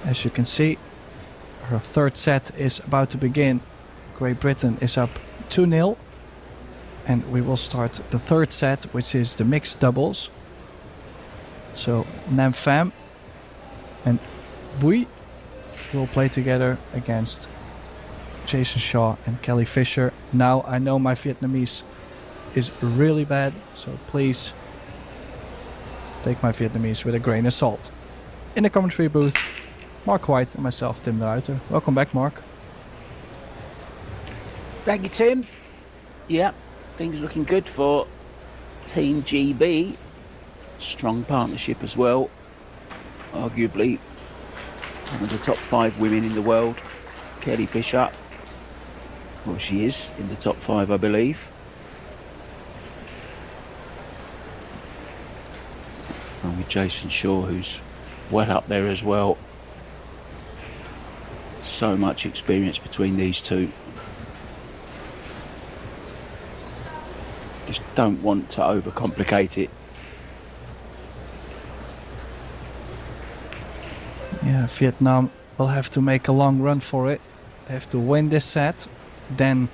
As you can see, our third set is about to begin. Great Britain is up 2-0. And we will start the third set, which is the mixed doubles. So Nam Pham and Bui will play together against Jason Shaw and Kelly Fisher. Now I know my Vietnamese is really bad, so please take my Vietnamese with a grain of salt. In the commentary booth, Mark White and myself, Tim de Ruiter. Welcome back, Mark. Thank you, Tim. Yeah, things looking good for Team GB. Strong partnership as well. Arguably one of the top 5 women in the world. Kelly Fisher. Well, she is in the top 5, I believe. And with Jason Shaw, who's well up there as well. So much experience between these two. Just don't want to overcomplicate it. Yeah, Vietnam will have to make a long run for it. They have to win this set. Then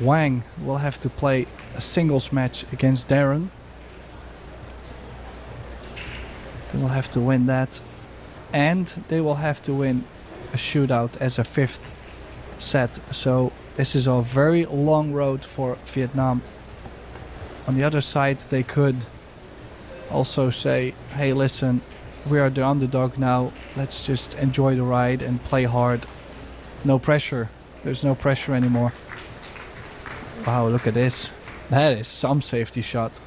Wang will have to play a singles match against Darren. They will have to win that. And they will have to win a shootout as a 5th set. So this is a very long road for Vietnam. On the other side, they could also say, hey, listen, we are the underdog now. Let's just enjoy the ride and play hard. No pressure. There's no pressure anymore. Wow, look at this. That is some safety shot.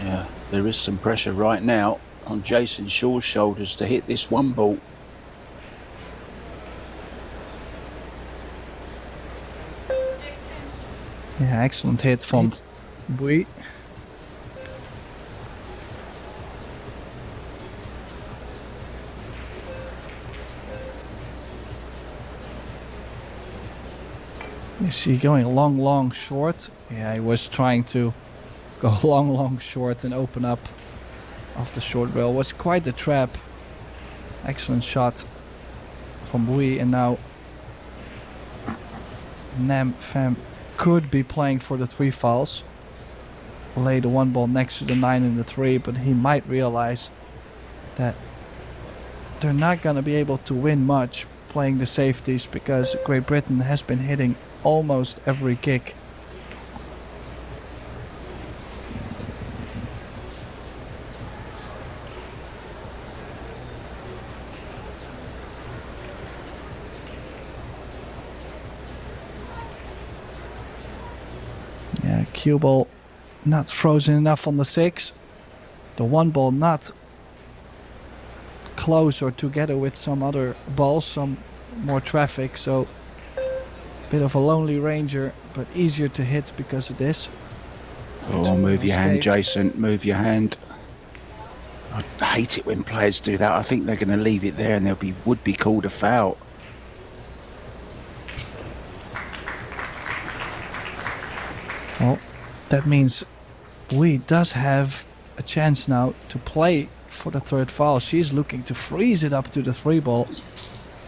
Yeah, there is some pressure right now on Jason Shaw's shoulders to hit this one ball. Yeah, excellent hit from Bui. Is he going long, short? Yeah, he was trying to go long, short and open up off the short rail. Was quite the trap. Excellent shot from Bui, and now Nam Pham could be playing for the 3 fouls. Lay the 1 ball next to the 9 and the 3, but he might realize that they're not going to be able to win much playing the safeties because Great Britain has been hitting almost every kick. Yeah, cue ball not frozen enough on the 6. The 1 ball not close or together with some other balls, some more traffic, so bit of a lonely ranger, but easier to hit because of this. Oh, move your hand, Jason. Move your hand. I hate it when players do that. I think they're going to leave it there and would be called a foul. Well, that means Bui does have a chance now to play for the 3rd foul. She's looking to freeze it up to the 3 ball.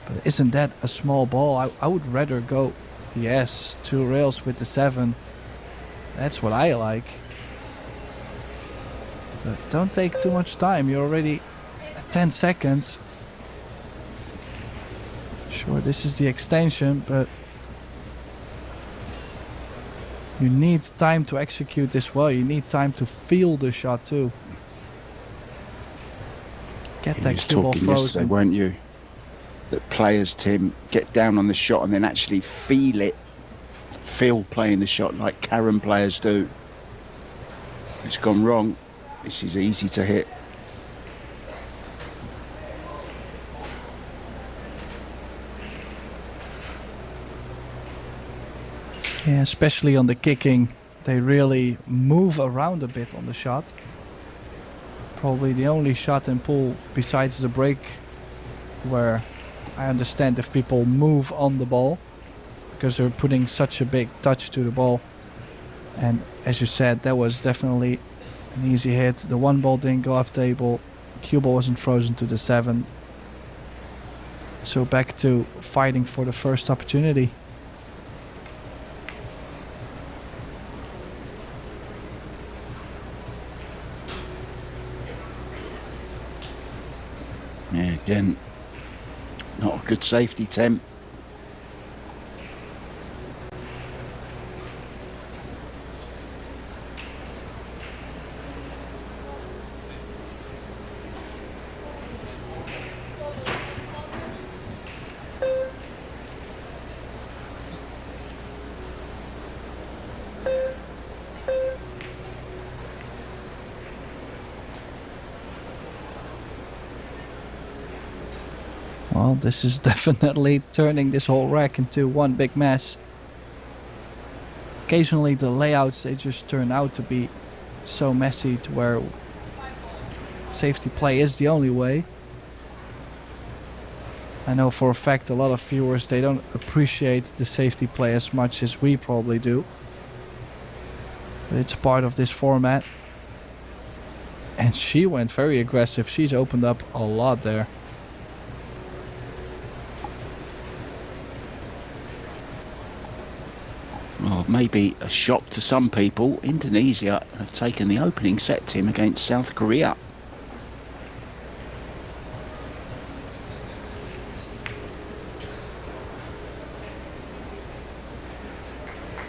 But isn't that a small ball? I would rather go, yes, 2 rails with the 7. That's what I like. But don't take too much time. You're already at 10 seconds. Sure, this is the extension, but you need time to execute this well. You need time to feel the shot too. Get that cue ball frozen. Yesterday, weren't you? That players, Tim, get down on the shot and then actually feel it. Feel playing the shot like Karen players do. It's gone wrong. This is easy to hit. Yeah, especially on the kicking. They really move around a bit on the shot. Probably the only shot in pool besides the break where I understand if people move on the ball. because they're putting such a big touch to the ball. And as you said, that was definitely an easy hit. The one ball didn't go up table. Cue ball wasn't frozen to the 7. So back to fighting for the first opportunity. Yeah, again, not a good safety attempt. Well, this is definitely turning this whole rack into one big mess. Occasionally the layouts, they just turn out to be so messy to where safety play is the only way. I know for a fact a lot of viewers, they don't appreciate the safety play as much as we probably do. But it's part of this format. And she went very aggressive. She's opened up a lot there. Well, maybe a shock to some people. Indonesia have taken the opening set, Tim, against South Korea.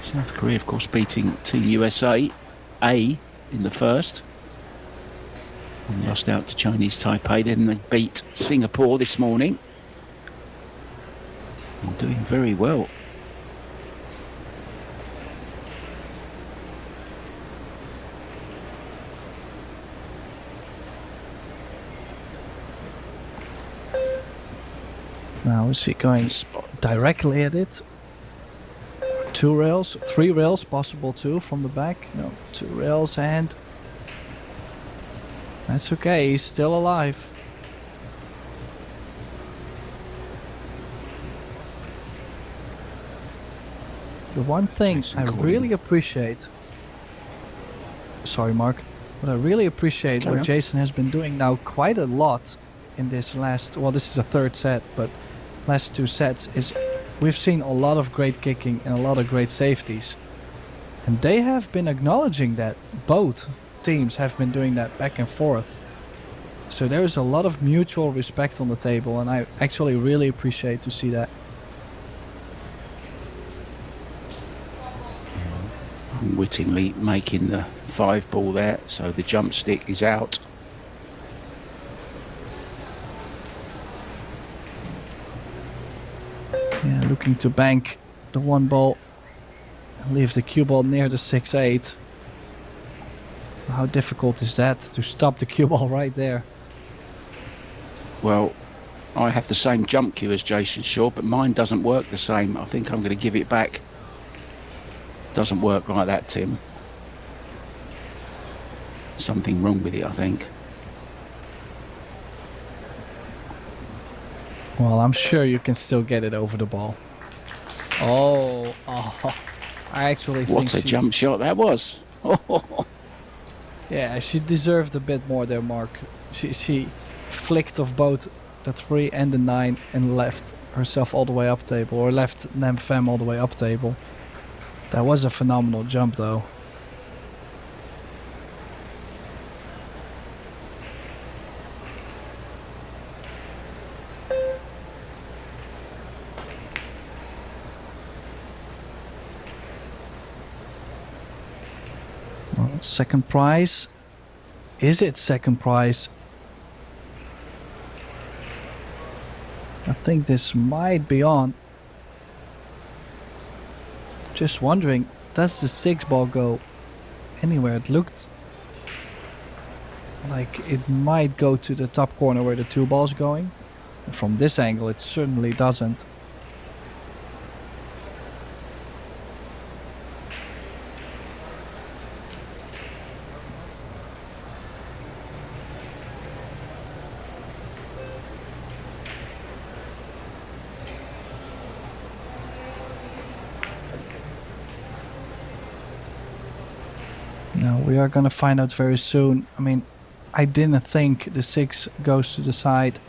South Korea, of course, beating Team USA A in the first. And lost out to Chinese Taipei. Then they beat Singapore this morning. And doing very well. Now is he going directly at it? 2 rails, 3 rails, possible 2 from the back. No, 2 rails, and that's okay, he's still alive. The one thing I really appreciate, sorry Mark, what I really appreciate what Jason has been doing now quite a lot in this last, well, this is a 3rd set, but last 2 sets is we've seen a lot of great kicking and a lot of great safeties. And they have been acknowledging that. Both teams have been doing that back and forth. So there is a lot of mutual respect on the table, and I actually really appreciate to see that. Unwittingly making the 5 ball there, so the jump stick is out. Yeah, looking to bank the 1 ball and leave the cue ball near the 6-8. How difficult is that to stop the cue ball right there? Well, I have the same jump cue as Jason Shaw, but mine doesn't work the same. I think I'm going to give it back. Doesn't work like that, Tim. Something wrong with it, I think. Well, I'm sure you can still get it over the ball. Oh, I actually think what a jump shot that was. Yeah, she deserved a bit more there, Mark. She flicked off both the 3 and the 9 and left herself all the way up table, or left Nam Pham all the way up table. That was a phenomenal jump though. Well, second prize. Is it second prize? I think this might be on. Just wondering, does the 6 ball go anywhere? It looked like it might go to the top corner where the 2 ball's going. And from this angle it certainly doesn't. Now we are gonna find out very soon. I mean, I didn't think the 6 goes to the side.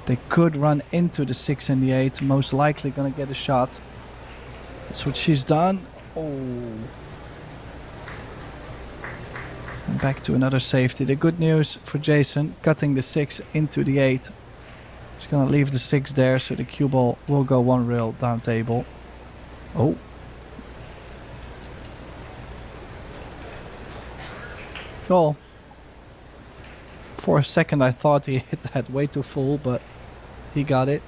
They could run into the 6 and the 8. Most likely gonna get a shot. That's what she's done. Oh. And back to another safety. The good news for Jason, cutting the 6 into the 8. He's gonna leave the 6 there, so the cue ball will go 1 rail down table. Oh. Well, for a second I thought he hit that way too full, but he got it.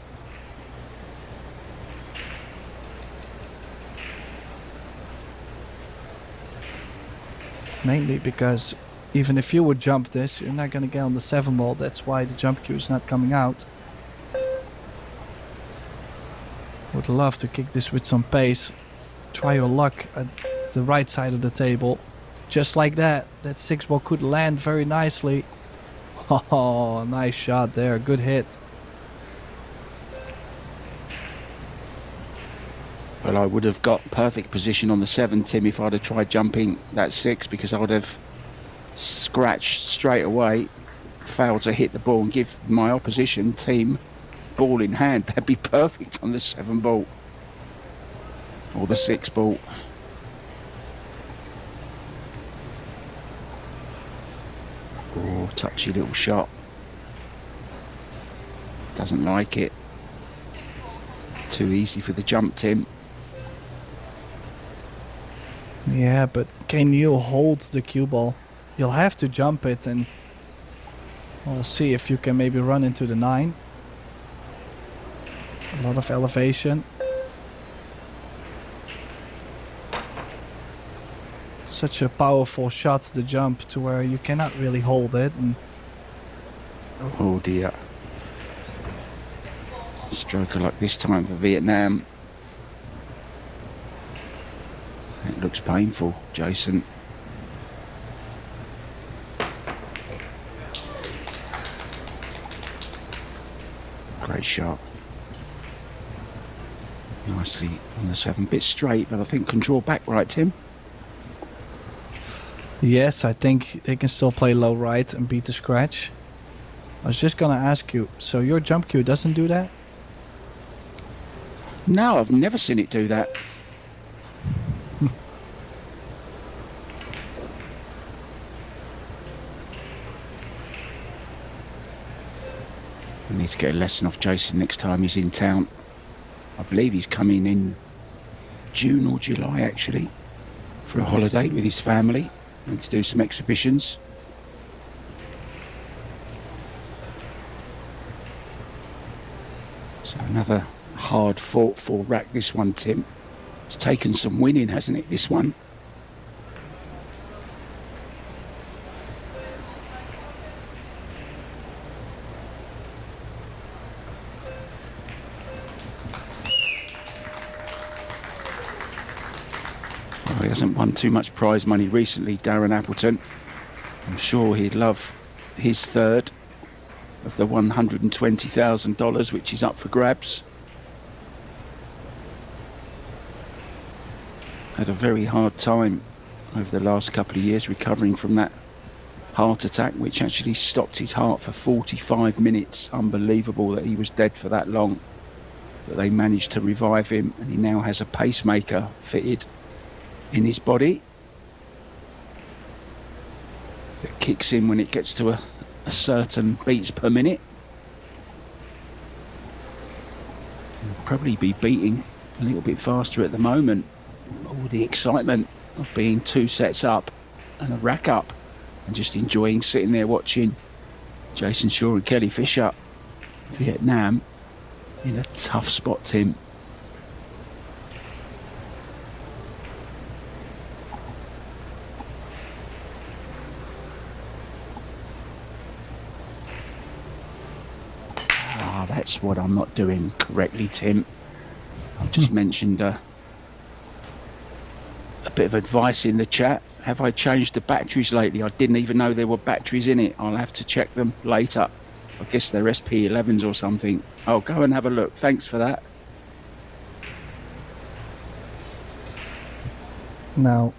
Mainly because even if you would jump this, you're not going to get on the 7 ball. That's why the jump cue is not coming out. Would love to kick this with some pace. Try your luck at the right side of the table. Just like that. That 6 ball could land very nicely. Oh, nice shot there. Good hit. Well, I would have got perfect position on the 7, Tim, if I'd have tried jumping that 6, because I would have scratched straight away, failed to hit the ball and give my opposition team ball in hand. That'd be perfect on the 7 ball or the 6 ball. Oh, touchy little shot. Doesn't like it. Too easy for the jump, Tim. Yeah, but can you hold the cue ball? You'll have to jump it, and we'll see if you can maybe run into the 9. A lot of elevation. Such a powerful shot, the jump, to where you cannot really hold it. And oh dear. Stroke of luck this time for Vietnam. It looks painful, Jason. Great shot. Nicely on the 7. Bit straight, but I think can draw back, right, Tim? yes, I think they can still play low right and beat the scratch. I was just gonna ask you, so your jump cue doesn't do that? No, I've never seen it do that. I need to get a lesson off Jason next time he's in town. I believe he's coming in June or July, actually, for a holiday with his family and to do some exhibitions. So another hard fought for rack, this one, Tim. It's taken some winning, hasn't it, this one? Well, he hasn't won too much prize money recently, Darren Appleton. I'm sure he'd love his third of the $120,000, which is up for grabs. Had a very hard time over the last couple of years recovering from that heart attack, which actually stopped his heart for 45 minutes. Unbelievable that he was dead for that long, but they managed to revive him, and he now has a pacemaker fitted in his body that kicks in when it gets to a certain beats per minute. He'll probably be beating a little bit faster at the moment. All the excitement of being 2 sets up and a rack up, and just enjoying sitting there watching Jason Shaw and Kelly Fisher, Vietnam, in a tough spot, Tim. That's what I'm not doing correctly, Tim. I've just mentioned a bit of advice in the chat. Have I changed the batteries lately? I didn't even know there were batteries in it. I'll have to check them later. I guess they're SP11s or something. I'll go and have a look. Thanks for that. Now,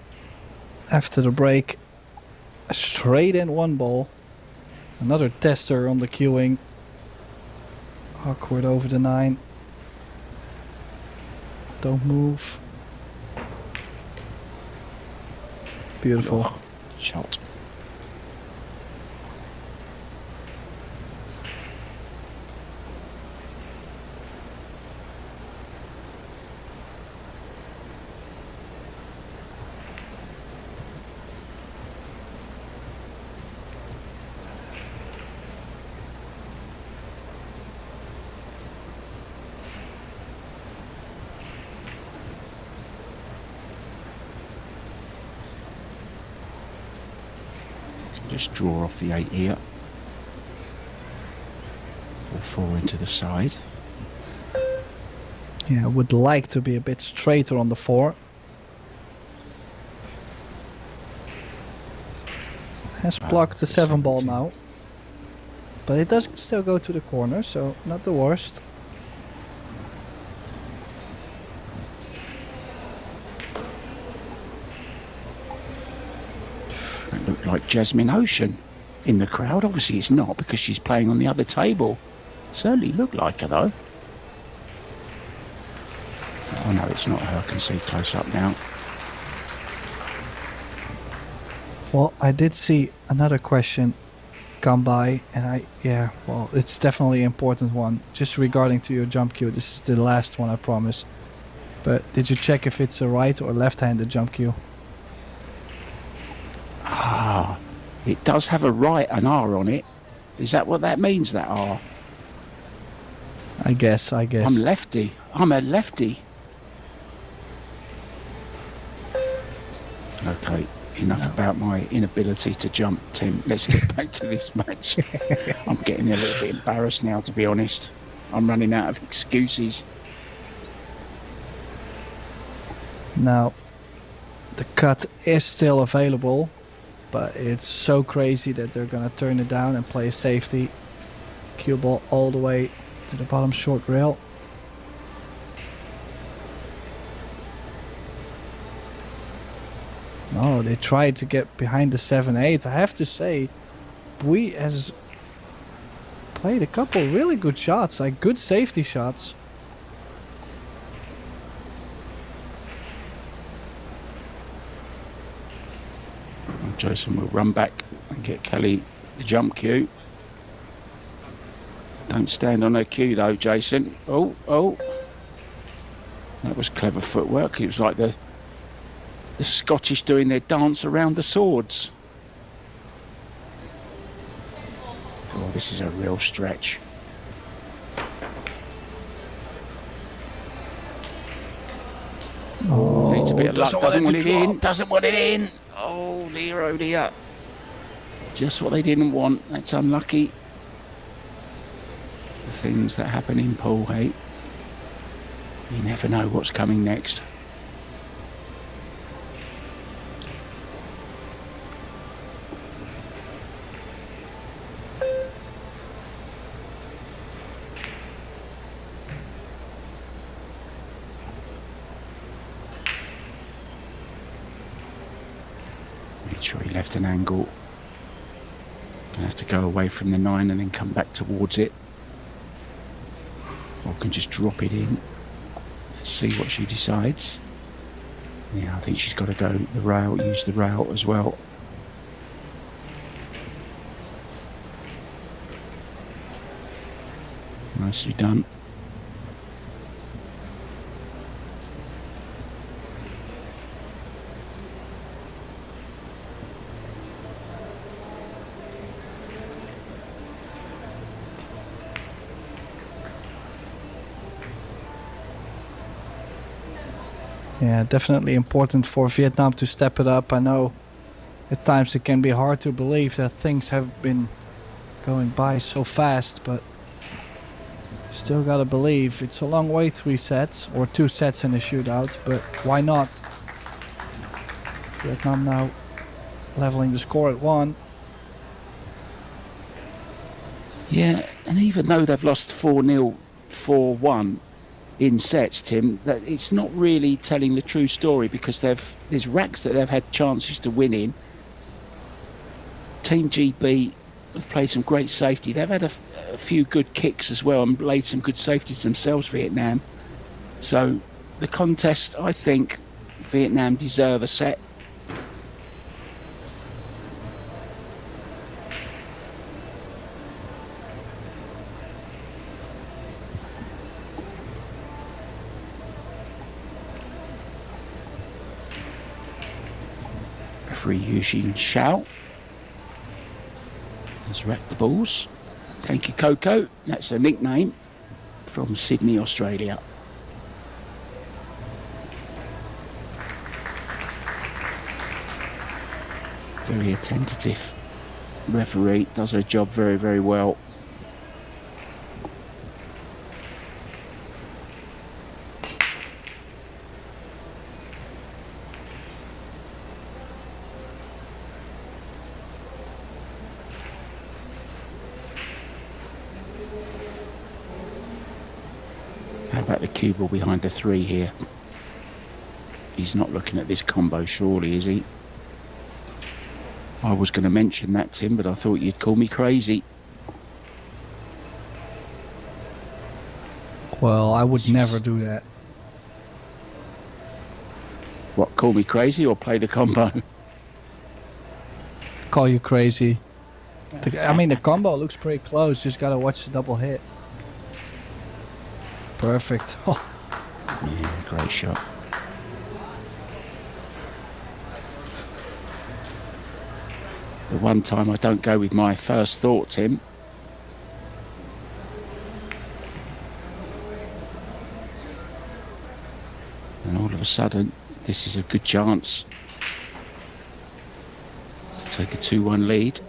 after the break, A straight in one ball. Another tester on the queuing. Awkward over the 9. Don't move. Beautiful. Oh, shot. Just draw off the 8 here. Or 4 into the side. Yeah, I would like to be a bit straighter on the 4. Has blocked the 7 ball now. But it does still go to the corner, so not the worst. It looked like Jasmine Ocean in the crowd. Obviously it's not because she's playing on the other table. Certainly looked like her though. Oh no, it's not her. I can see close up now. Well, I did see another question come by, and well, it's definitely an important one. Just regarding to your jump cue, this is the last one, I promise. But did you check if it's a right or left-handed jump cue? Ah, it does have a right, an R on it. Is that what that means, that R? I guess. I'm lefty. I'm a lefty. Okay, enough about my inability to jump, Tim. Let's get back to this match. I'm getting a little bit embarrassed now, to be honest. I'm running out of excuses. Now, the cut is still available, but it's so crazy that they're gonna turn it down and play safety. Cue ball all the way to the bottom short rail. No, they tried to get behind the 7-8. I have to say, Bui has played a couple really good shots, like good safety shots. Jason will run back and get Kelly the jump cue. Don't stand on her cue though, Jason. Oh. That was clever footwork. It was like the Scottish doing their dance around the swords. Oh, this is a real stretch. Oh, needs a bit of luck. Doesn't want it drop. in. Doesn't want it in. Oh dear, oh dear. Just what they didn't want. That's unlucky. The things that happen in pool, hey. You never know what's coming next. Made sure he left an angle. Gonna have to go away from the 9 and then come back towards it. Or can just drop it in. Let's see what she decides. Yeah, I think she's got to go the rail, use the rail as well. Nicely done. Yeah, definitely important for Vietnam to step it up. I know at times it can be hard to believe that things have been going by so fast, but still gotta believe. It's a long way, 3 sets, or 2 sets in a shootout, but why not? Vietnam now leveling the score at 1. Yeah, and even though they've lost 4-0, 4-1 in sets, Tim, that it's not really telling the true story, because there's racks that they've had chances to win in, Team GB have played some great safety. They've had a few good kicks as well and laid some good safeties themselves, Vietnam. So the contest, I think Vietnam deserve a set. Referee Eugene Shao has wrapped the balls. Thank you, Coco. That's a nickname from Sydney, Australia. Very attentive referee, does her job very, very well. How about the cue ball behind the 3 here? He's not looking at this combo, surely, is he? I was going to mention that, Tim, but I thought you'd call me crazy. Well, I would never do that. What, call me crazy or play the combo? Call you crazy. I mean, the combo looks pretty close. Just gotta watch the double hit. Perfect. Oh. Yeah, great shot. The one time I don't go with my first thought, Tim. And all of a sudden, this is a good chance to take a 2-1 lead.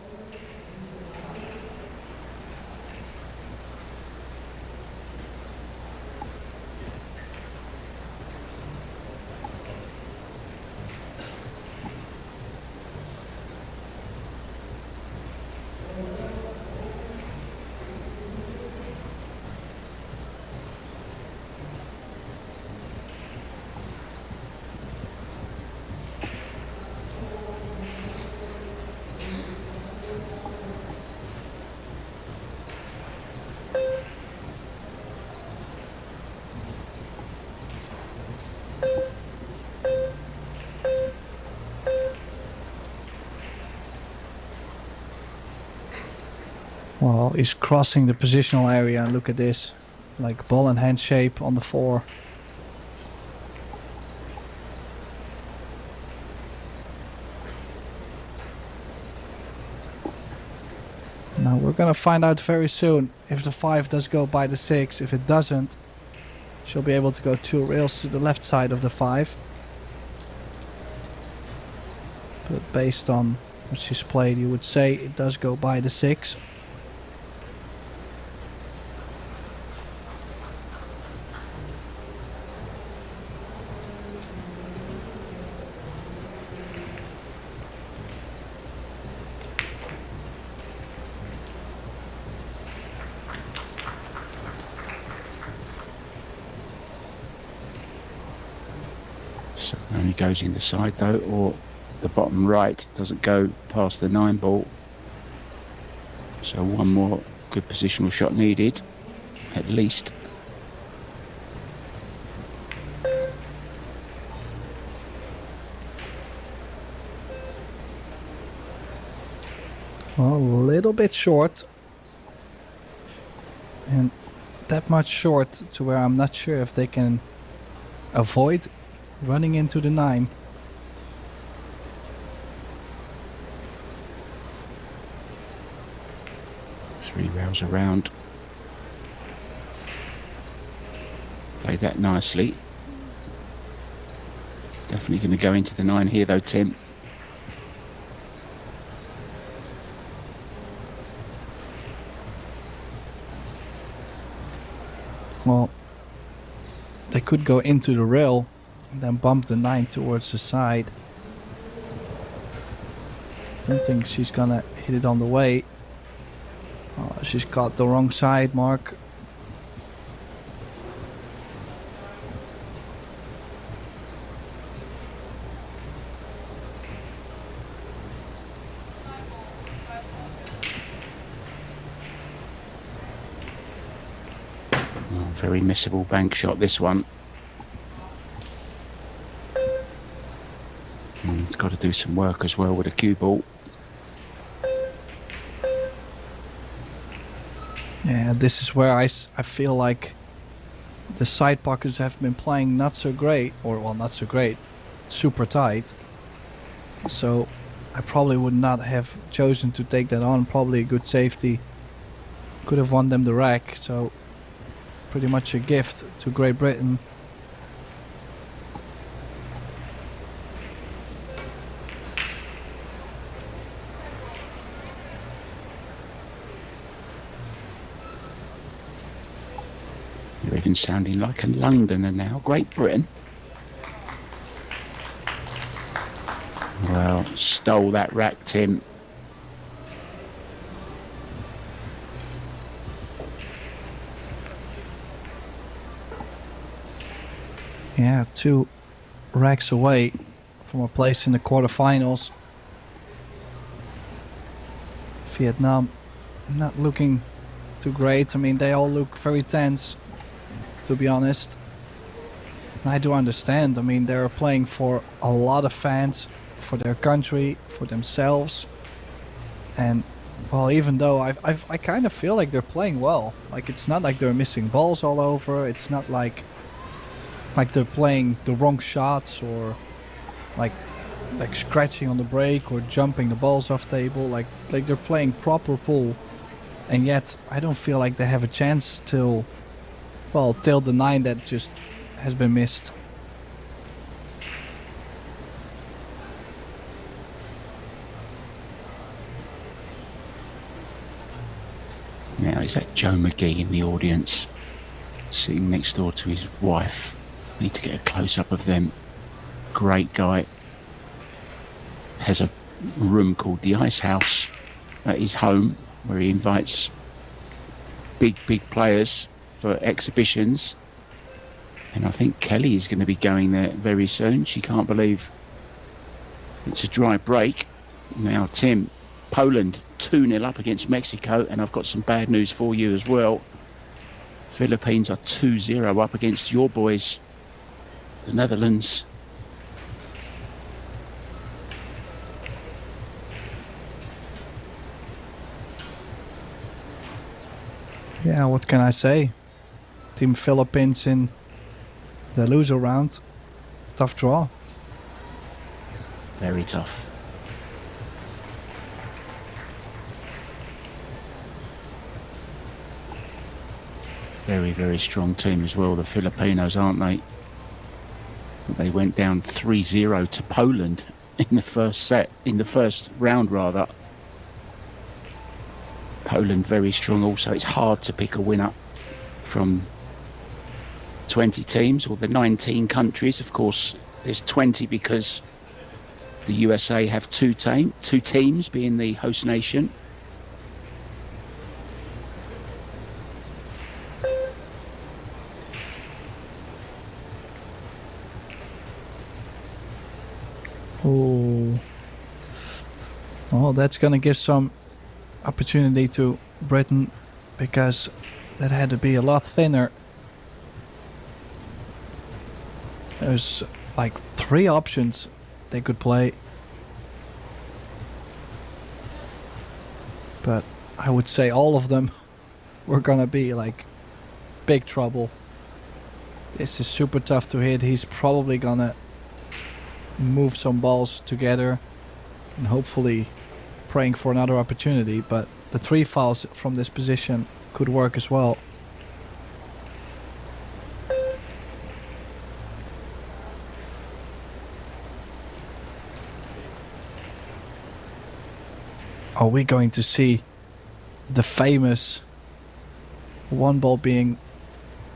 Well, he's crossing the positional area, and look at this. Like ball and hand shape on the 4. Now we're gonna find out very soon if the 5 does go by the 6. If it doesn't, she'll be able to go 2 rails to the left side of the 5. But based on what she's played, you would say it does go by the 6. So it only goes in the side though, or the bottom right doesn't go past the 9 ball. So one more good positional shot needed, at least. Well, a little bit short. And that much short to where I'm not sure if they can avoid running into the 9. Three rails around. Played that nicely. Definitely going to go into the 9 here though, Tim. Well, they could go into the rail and then bump the 9 towards the side. Don't think she's gonna hit it on the way. Oh, she's got the wrong side, Mark. Very missable bank shot, this one. He's got to do some work as well with a cue ball. Yeah, this is where I feel like the side pockets have been playing not so great, or well, not so great, super tight. So I probably would not have chosen to take that on. Probably a good safety. Could have won them the rack. So pretty much a gift to Great Britain. You're even sounding like a Londoner now. Great Britain. Well, stole that rack, Tim. Yeah, 2 racks away from a place in the quarterfinals. Vietnam not looking too great. I mean, they all look very tense, to be honest. And I do understand. I mean, they're playing for a lot of fans, for their country, for themselves. And, well, even though I kind of feel like they're playing well. Like, it's not like they're missing balls all over. It's not like they're playing the wrong shots, or like scratching on the break or jumping the balls off table. Like they're playing proper pool, and yet I don't feel like they have a chance till the 9 that just has been missed. Now, is that Joe McGee in the audience, sitting next door to his wife? Need to get a close-up of them. Great guy. Has a room called the Ice House at his home, where he invites big players for exhibitions. And I think Kelly is going to be going there very soon. She can't believe it's a dry break. Now, Tim, Poland 2-0 up against Mexico, and I've got some bad news for you as well. Philippines are 2-0 up against your boys, the Netherlands. Yeah, what can I say? Team Philippines in the loser round. Tough draw. Very tough. Very strong team as well, the Filipinos, aren't they? They went down 3-0 to Poland in the first round rather. Poland very strong also. It's hard to pick a winner from 20 teams, or the 19 countries. Of course, there's 20 because the USA have two teams being the host nation. Oh, that's going to give some opportunity to Britain, because that had to be a lot thinner. There's like 3 options they could play. But I would say all of them were going to be like big trouble. This is super tough to hit. He's probably going to move some balls together and hopefully praying for another opportunity, but the 3 fouls from this position could work as well. Are we going to see the famous 1 ball being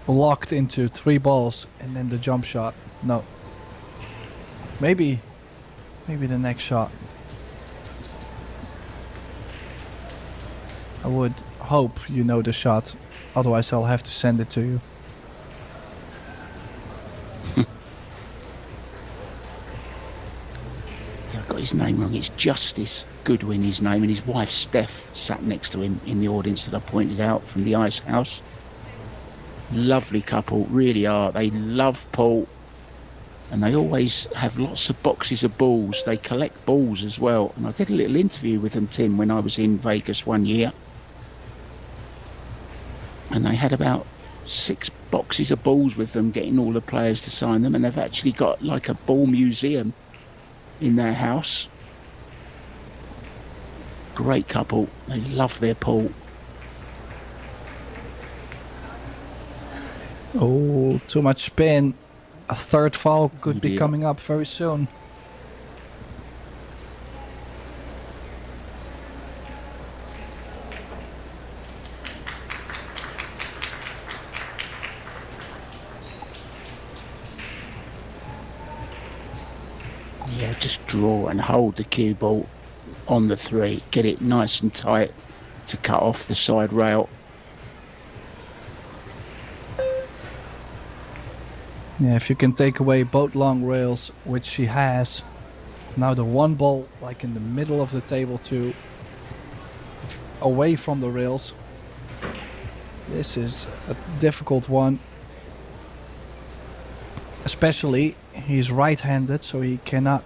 locked into 3 balls and then the jump shot? No. Maybe the next shot. I would hope you know the shot, otherwise I'll have to send it to you. Yeah, I got his name wrong. It's Justice Goodwin, his name, and his wife Steph sat next to him in the audience that I pointed out from the Ice House. Lovely couple, really are. They love pool, and they always have lots of boxes of balls. They collect balls as well. And I did a little interview with them, Tim, when I was in Vegas one year. And they had about 6 boxes of balls with them, getting all the players to sign them. And they've actually got like a ball museum in their house. Great couple. They love their pool. Oh, too much spin. A third foul could be coming up very soon. Yeah, just draw and hold the cue ball on the 3. Get it nice and tight to cut off the side rail. Yeah, if you can take away both long rails, which she has. Now the one ball like in the middle of the table too, away from the rails. This is a difficult one. Especially he's right-handed, so he cannot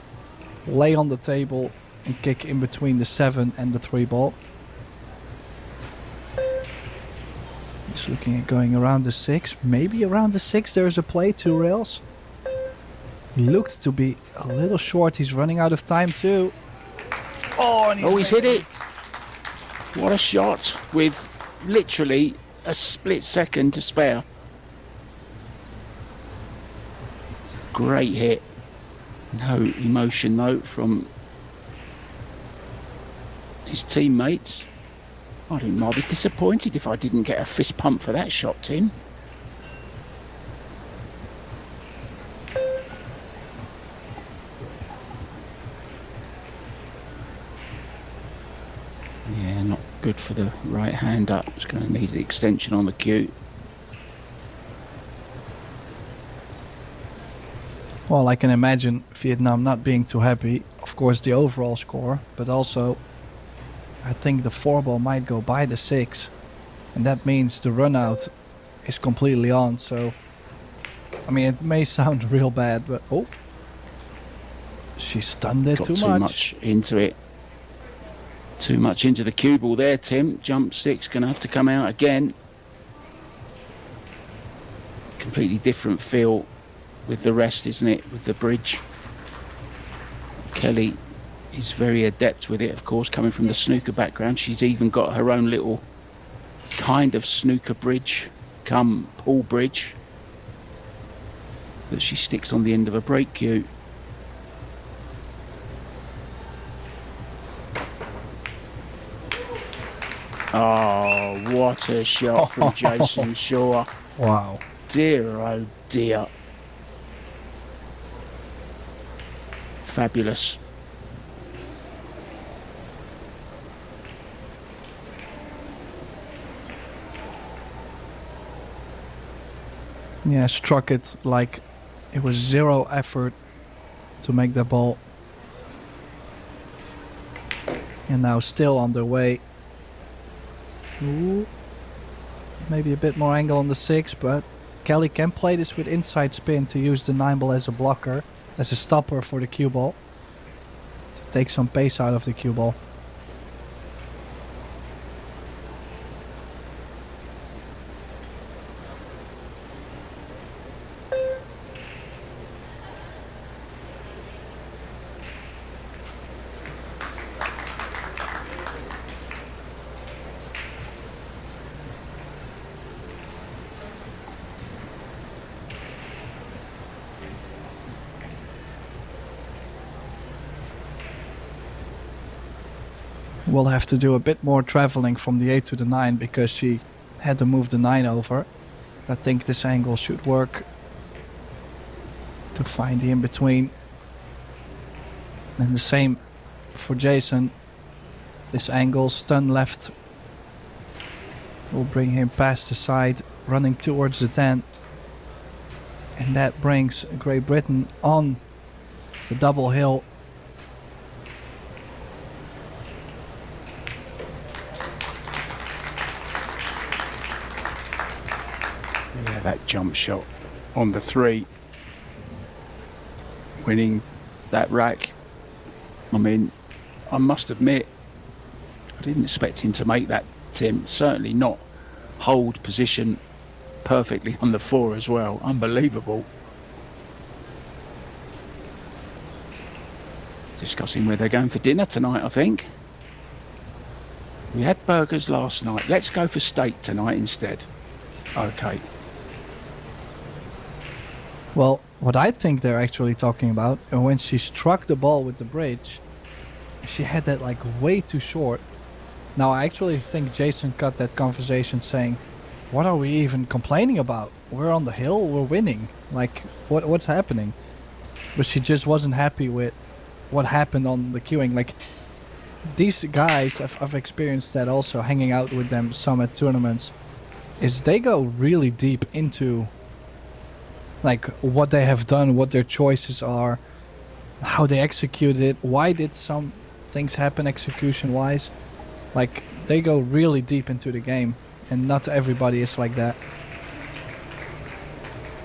lay on the table and kick in between the 7 and the 3 ball. He's looking at going around the 6. Maybe around the 6 there's a play, 2 rails. He looked to be a little short. He's running out of time too. Oh, and he's hit it. What a shot with literally a split second to spare. Great hit. No emotion though from his teammates. I'd be rather disappointed if I didn't get a fist pump for that shot, Tim. Yeah, not good for the right hand up. It's going to need the extension on the cue. Well, I can imagine Vietnam not being too happy. Of course, the overall score, but also I think the 4 ball might go by the 6, and that means the run out is completely on. So, I mean, it may sound real bad, but oh, she stunned it Got too much into it. Too much into the cue ball there, Tim. Jump stick's going to have to come out again. Completely different feel with the rest, isn't it? With the bridge. Kelly is very adept with it, of course, coming from the snooker background. She's even got her own little kind of snooker bridge, come pool bridge, that she sticks on the end of a break cue. Oh, what a shot from Jason Shaw. Wow. Dear, oh dear. Fabulous. Yeah, struck it like it was 0 effort to make the ball. And now still on their way. Ooh. Maybe a bit more angle on the 6, but Kelly can play this with inside spin to use the 9 ball as a blocker, as a stopper for the cue ball, to take some pace out of the cue ball. We'll have to do a bit more traveling from the 8 to the 9 because she had to move the 9 over. I think this angle should work to find the in-between. And the same for Jason. This angle, stun left, will bring him past the side, running towards the 10. And that brings Great Britain on the double hill. that jump shot on the 3, winning that rack. I mean, I must admit, I didn't expect him to make that, Tim. Certainly not hold position perfectly on the 4 as well. Unbelievable. Discussing where they're going for dinner tonight, I think. We had burgers last night. Let's go for steak tonight instead. Okay. Well, what I think they're actually talking about, and when she struck the ball with the bridge, she had that like way too short. Now I actually think Jason cut that conversation saying, what are we even complaining about? We're on the hill, we're winning. Like, what's happening? But she just wasn't happy with what happened on the queuing. Like, these guys, I've experienced that also, hanging out with them some at tournaments, is they go really deep into like what they have done, what their choices are, how they executed it, why did some things happen execution wise. Like, they go really deep into the game, and not everybody is like that.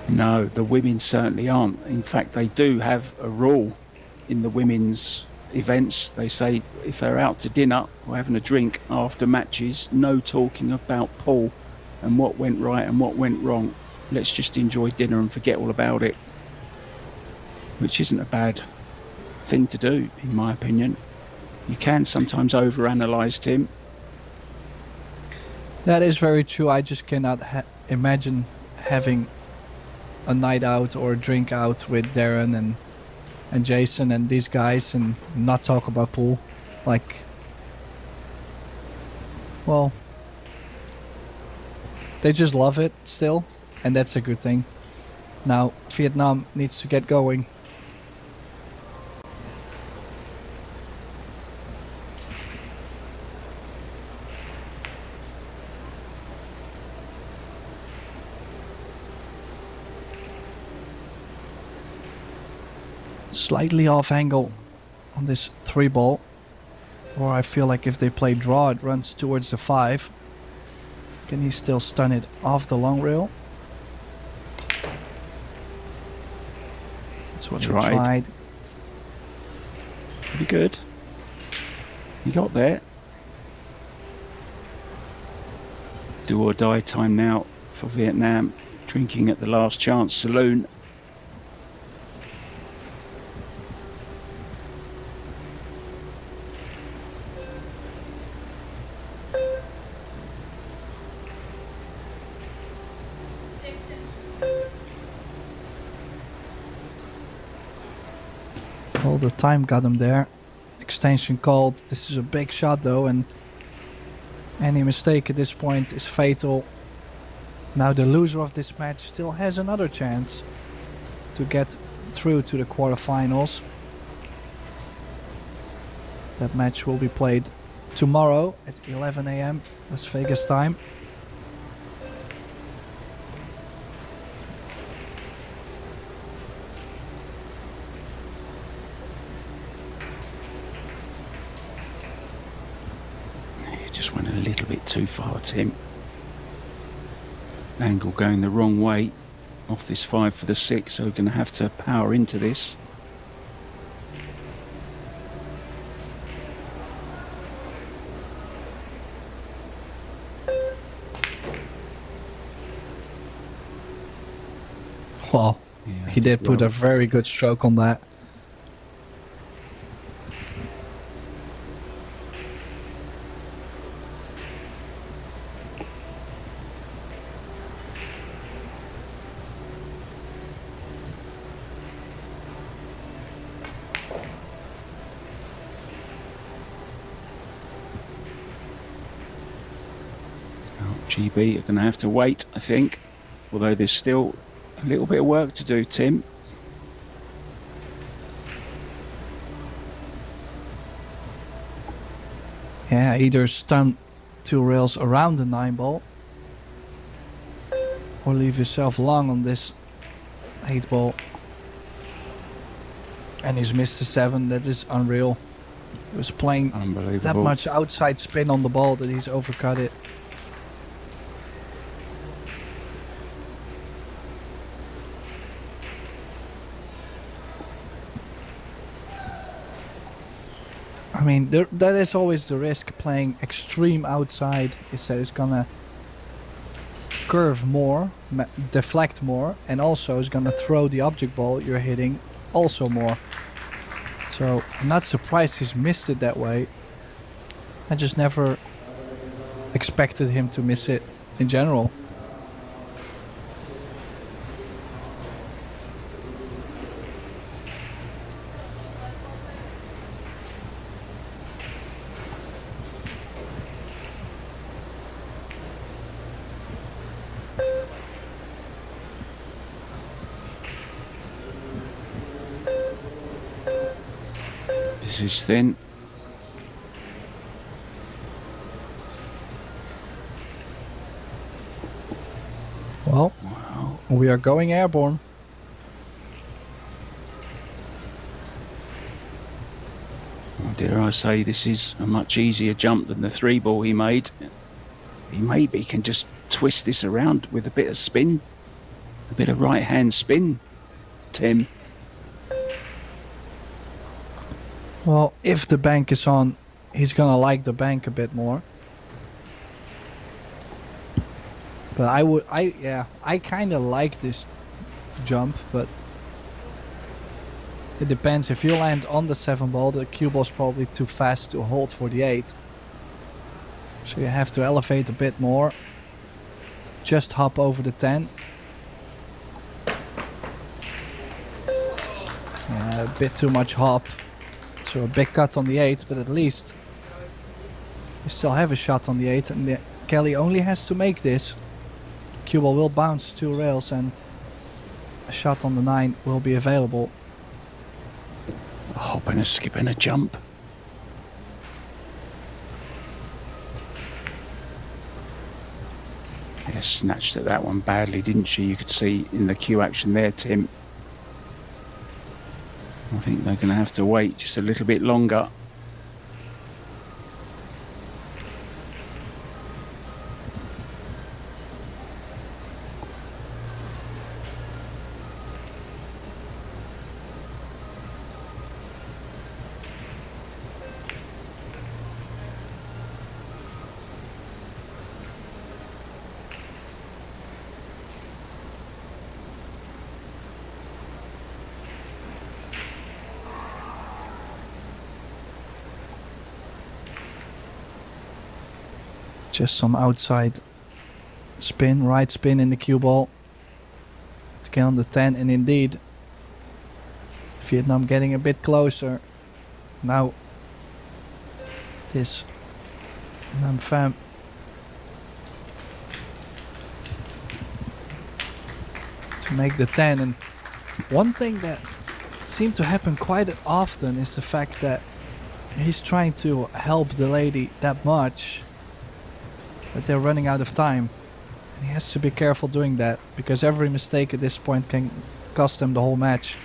No, the women certainly aren't. In fact, they do have a rule in the women's events. They say if they're out to dinner or having a drink after matches, no talking about pool and what went right and what went wrong. Let's just enjoy dinner and forget all about it. Which isn't a bad thing to do, in my opinion. You can sometimes overanalyze, Tim. That is very true. I just cannot imagine having a night out or a drink out with Darren and Jason and these guys and not talk about pool. Like, well, they just love it still, and that's a good thing. Now, Vietnam needs to get going. Slightly off angle on this 3 ball, or I feel like if they play draw it runs towards the 5. Can he still stun it off the long rail? That's what he tried. Pretty good. He got there. Do or die time now for Vietnam. Drinking at the last chance saloon. Well, the time got him there. Extension called. This is a big shot though, and any mistake at this point is fatal. Now the loser of this match still has another chance to get through to the quarterfinals. That match will be played tomorrow at 11 AM Las Vegas time. Just went a little bit too far, Tim. Angle going the wrong way off this 5 for the 6, so we're going to have to power into this. Well, Yeah, he did put a very good stroke on that. GB are going to have to wait, I think, although there's still a little bit of work to do, Tim. Yeah, either stun 2 rails around the 9 ball or leave yourself long on this 8 ball. And he's missed the 7. That is unreal. He was playing that much outside spin on the ball that he's overcut it. I mean, that is always the risk playing extreme outside, is that it's gonna curve more, deflect more, and also is gonna throw the object ball you're hitting also more. So I'm not surprised he's missed it that way. I just never expected him to miss it in general. This is thin. Well, Wow. we are going airborne. Well, dare I say this is a much easier jump than the 3-ball he made. He maybe can just twist this around with a bit of spin. A bit of right-hand spin, Tim. Well, if the bank is on, he's gonna like the bank a bit more. But I kind of like this jump, but it depends. If you land on the 7-ball, the cue ball's probably too fast to hold for the 8. So you have to elevate a bit more. Just hop over the 10. Yeah, a bit too much hop. So a big cut on the 8, but at least you still have a shot on the 8, and Kelly only has to make this. Cue ball will bounce 2 rails and a shot on the 9 will be available. A hop and a skip and a jump. Yeah, snatched at that one badly, didn't she? You could see in the cue action there, Tim. I think they're going to have to wait just a little bit longer. Just some outside spin, right spin in the cue ball to get on the 10, and indeed Vietnam getting a bit closer. Now this Nam Pham to make the 10, and one thing that seemed to happen quite often is the fact that he's trying to help the lady that much that they're running out of time. And he has to be careful doing that, because every mistake at this point can cost him the whole match.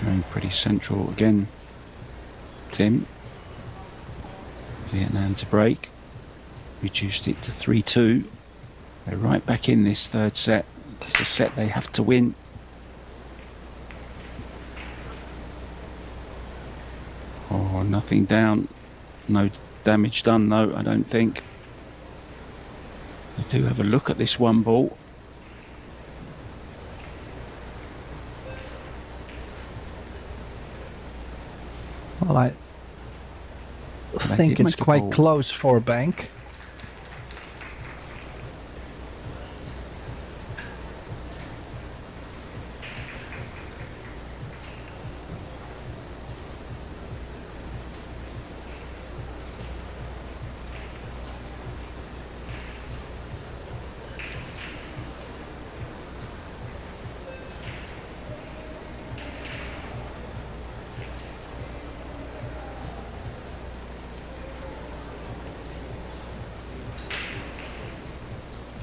Going pretty central again, Tim. Vietnam to break. Reduced it to 3-2. They're right back in this third set. It's a set they have to win. Oh, nothing down. No damage done though, I don't think. I do have a look at this 1-ball. Well, I think it's quite close for a bank.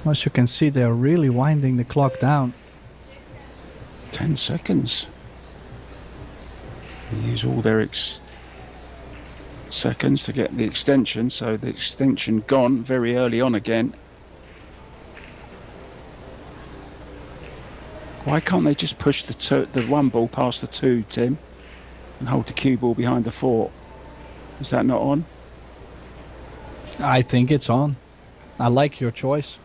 As you can see, they're really winding the clock down. 10 seconds. They use all their seconds to get the extension, so the extension gone very early on again. Why can't they just push the one ball past the two, Tim, and hold the cue ball behind the four? Is that not on? I think it's on. I like your choice.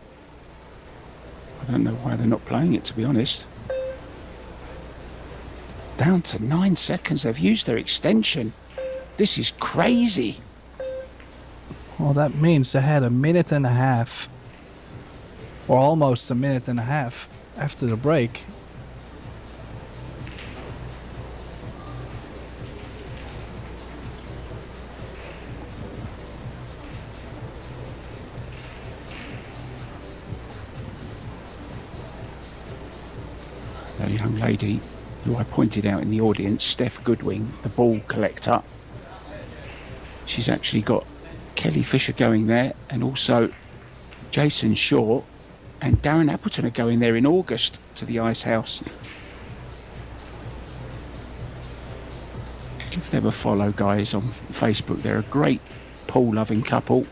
I don't know why they're not playing it, to be honest. Down to 9 seconds. They've used their extension. This is crazy. Well, that means they had a minute and a half, or almost a minute and a half after the break. The young lady who I pointed out in the audience, Steph Goodwin, the ball collector. She's actually got Kelly Fisher going there, and also Jason Shaw and Darren Appleton are going there in August to the Ice House. Give them a follow, guys, on Facebook. They're a great pool-loving couple.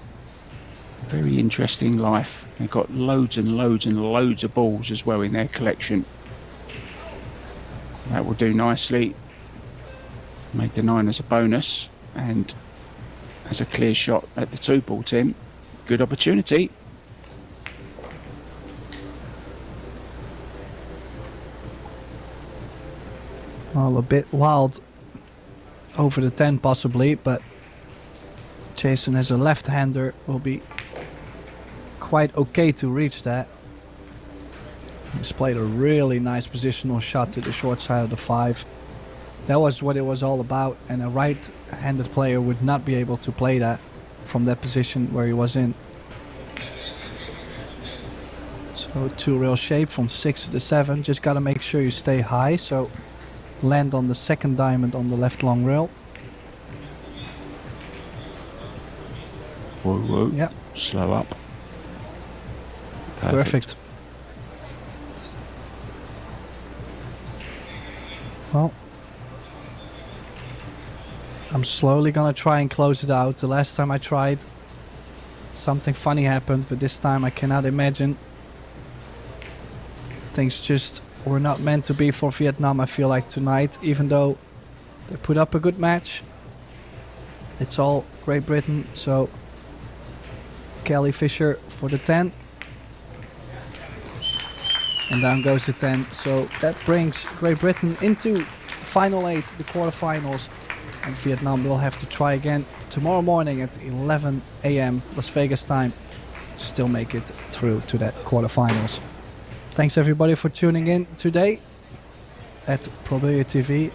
Very interesting life. They've got loads and loads and loads of balls as well in their collection. That will do nicely. Made the 9 as a bonus and as a clear shot at the 2 ball, Tim. Good opportunity. Well, a bit wild over the 10 possibly, but Jason as a left-hander will be quite okay to reach that. He's played a really nice positional shot to the short side of the 5. That was what it was all about, and a right-handed player would not be able to play that from that position where he was in. So 2 rail shape from 6 to the 7. Just got to make sure you stay high, so land on the second diamond on the left long rail. Whoa, whoa. Yeah. Slow up. Perfect. Well, I'm slowly gonna try and close it out. The last time I tried, something funny happened, but this time I cannot imagine. Things just were not meant to be for Vietnam, I feel like, tonight. Even though they put up a good match, it's all Great Britain. So Kelly Fisher for the 10. And down goes the 10. So that brings Great Britain into the final 8, the quarterfinals. And Vietnam will have to try again tomorrow morning at 11 a.m. Las Vegas time to still make it through to that quarterfinals. Thanks everybody for tuning in today at Pro Billiard TV.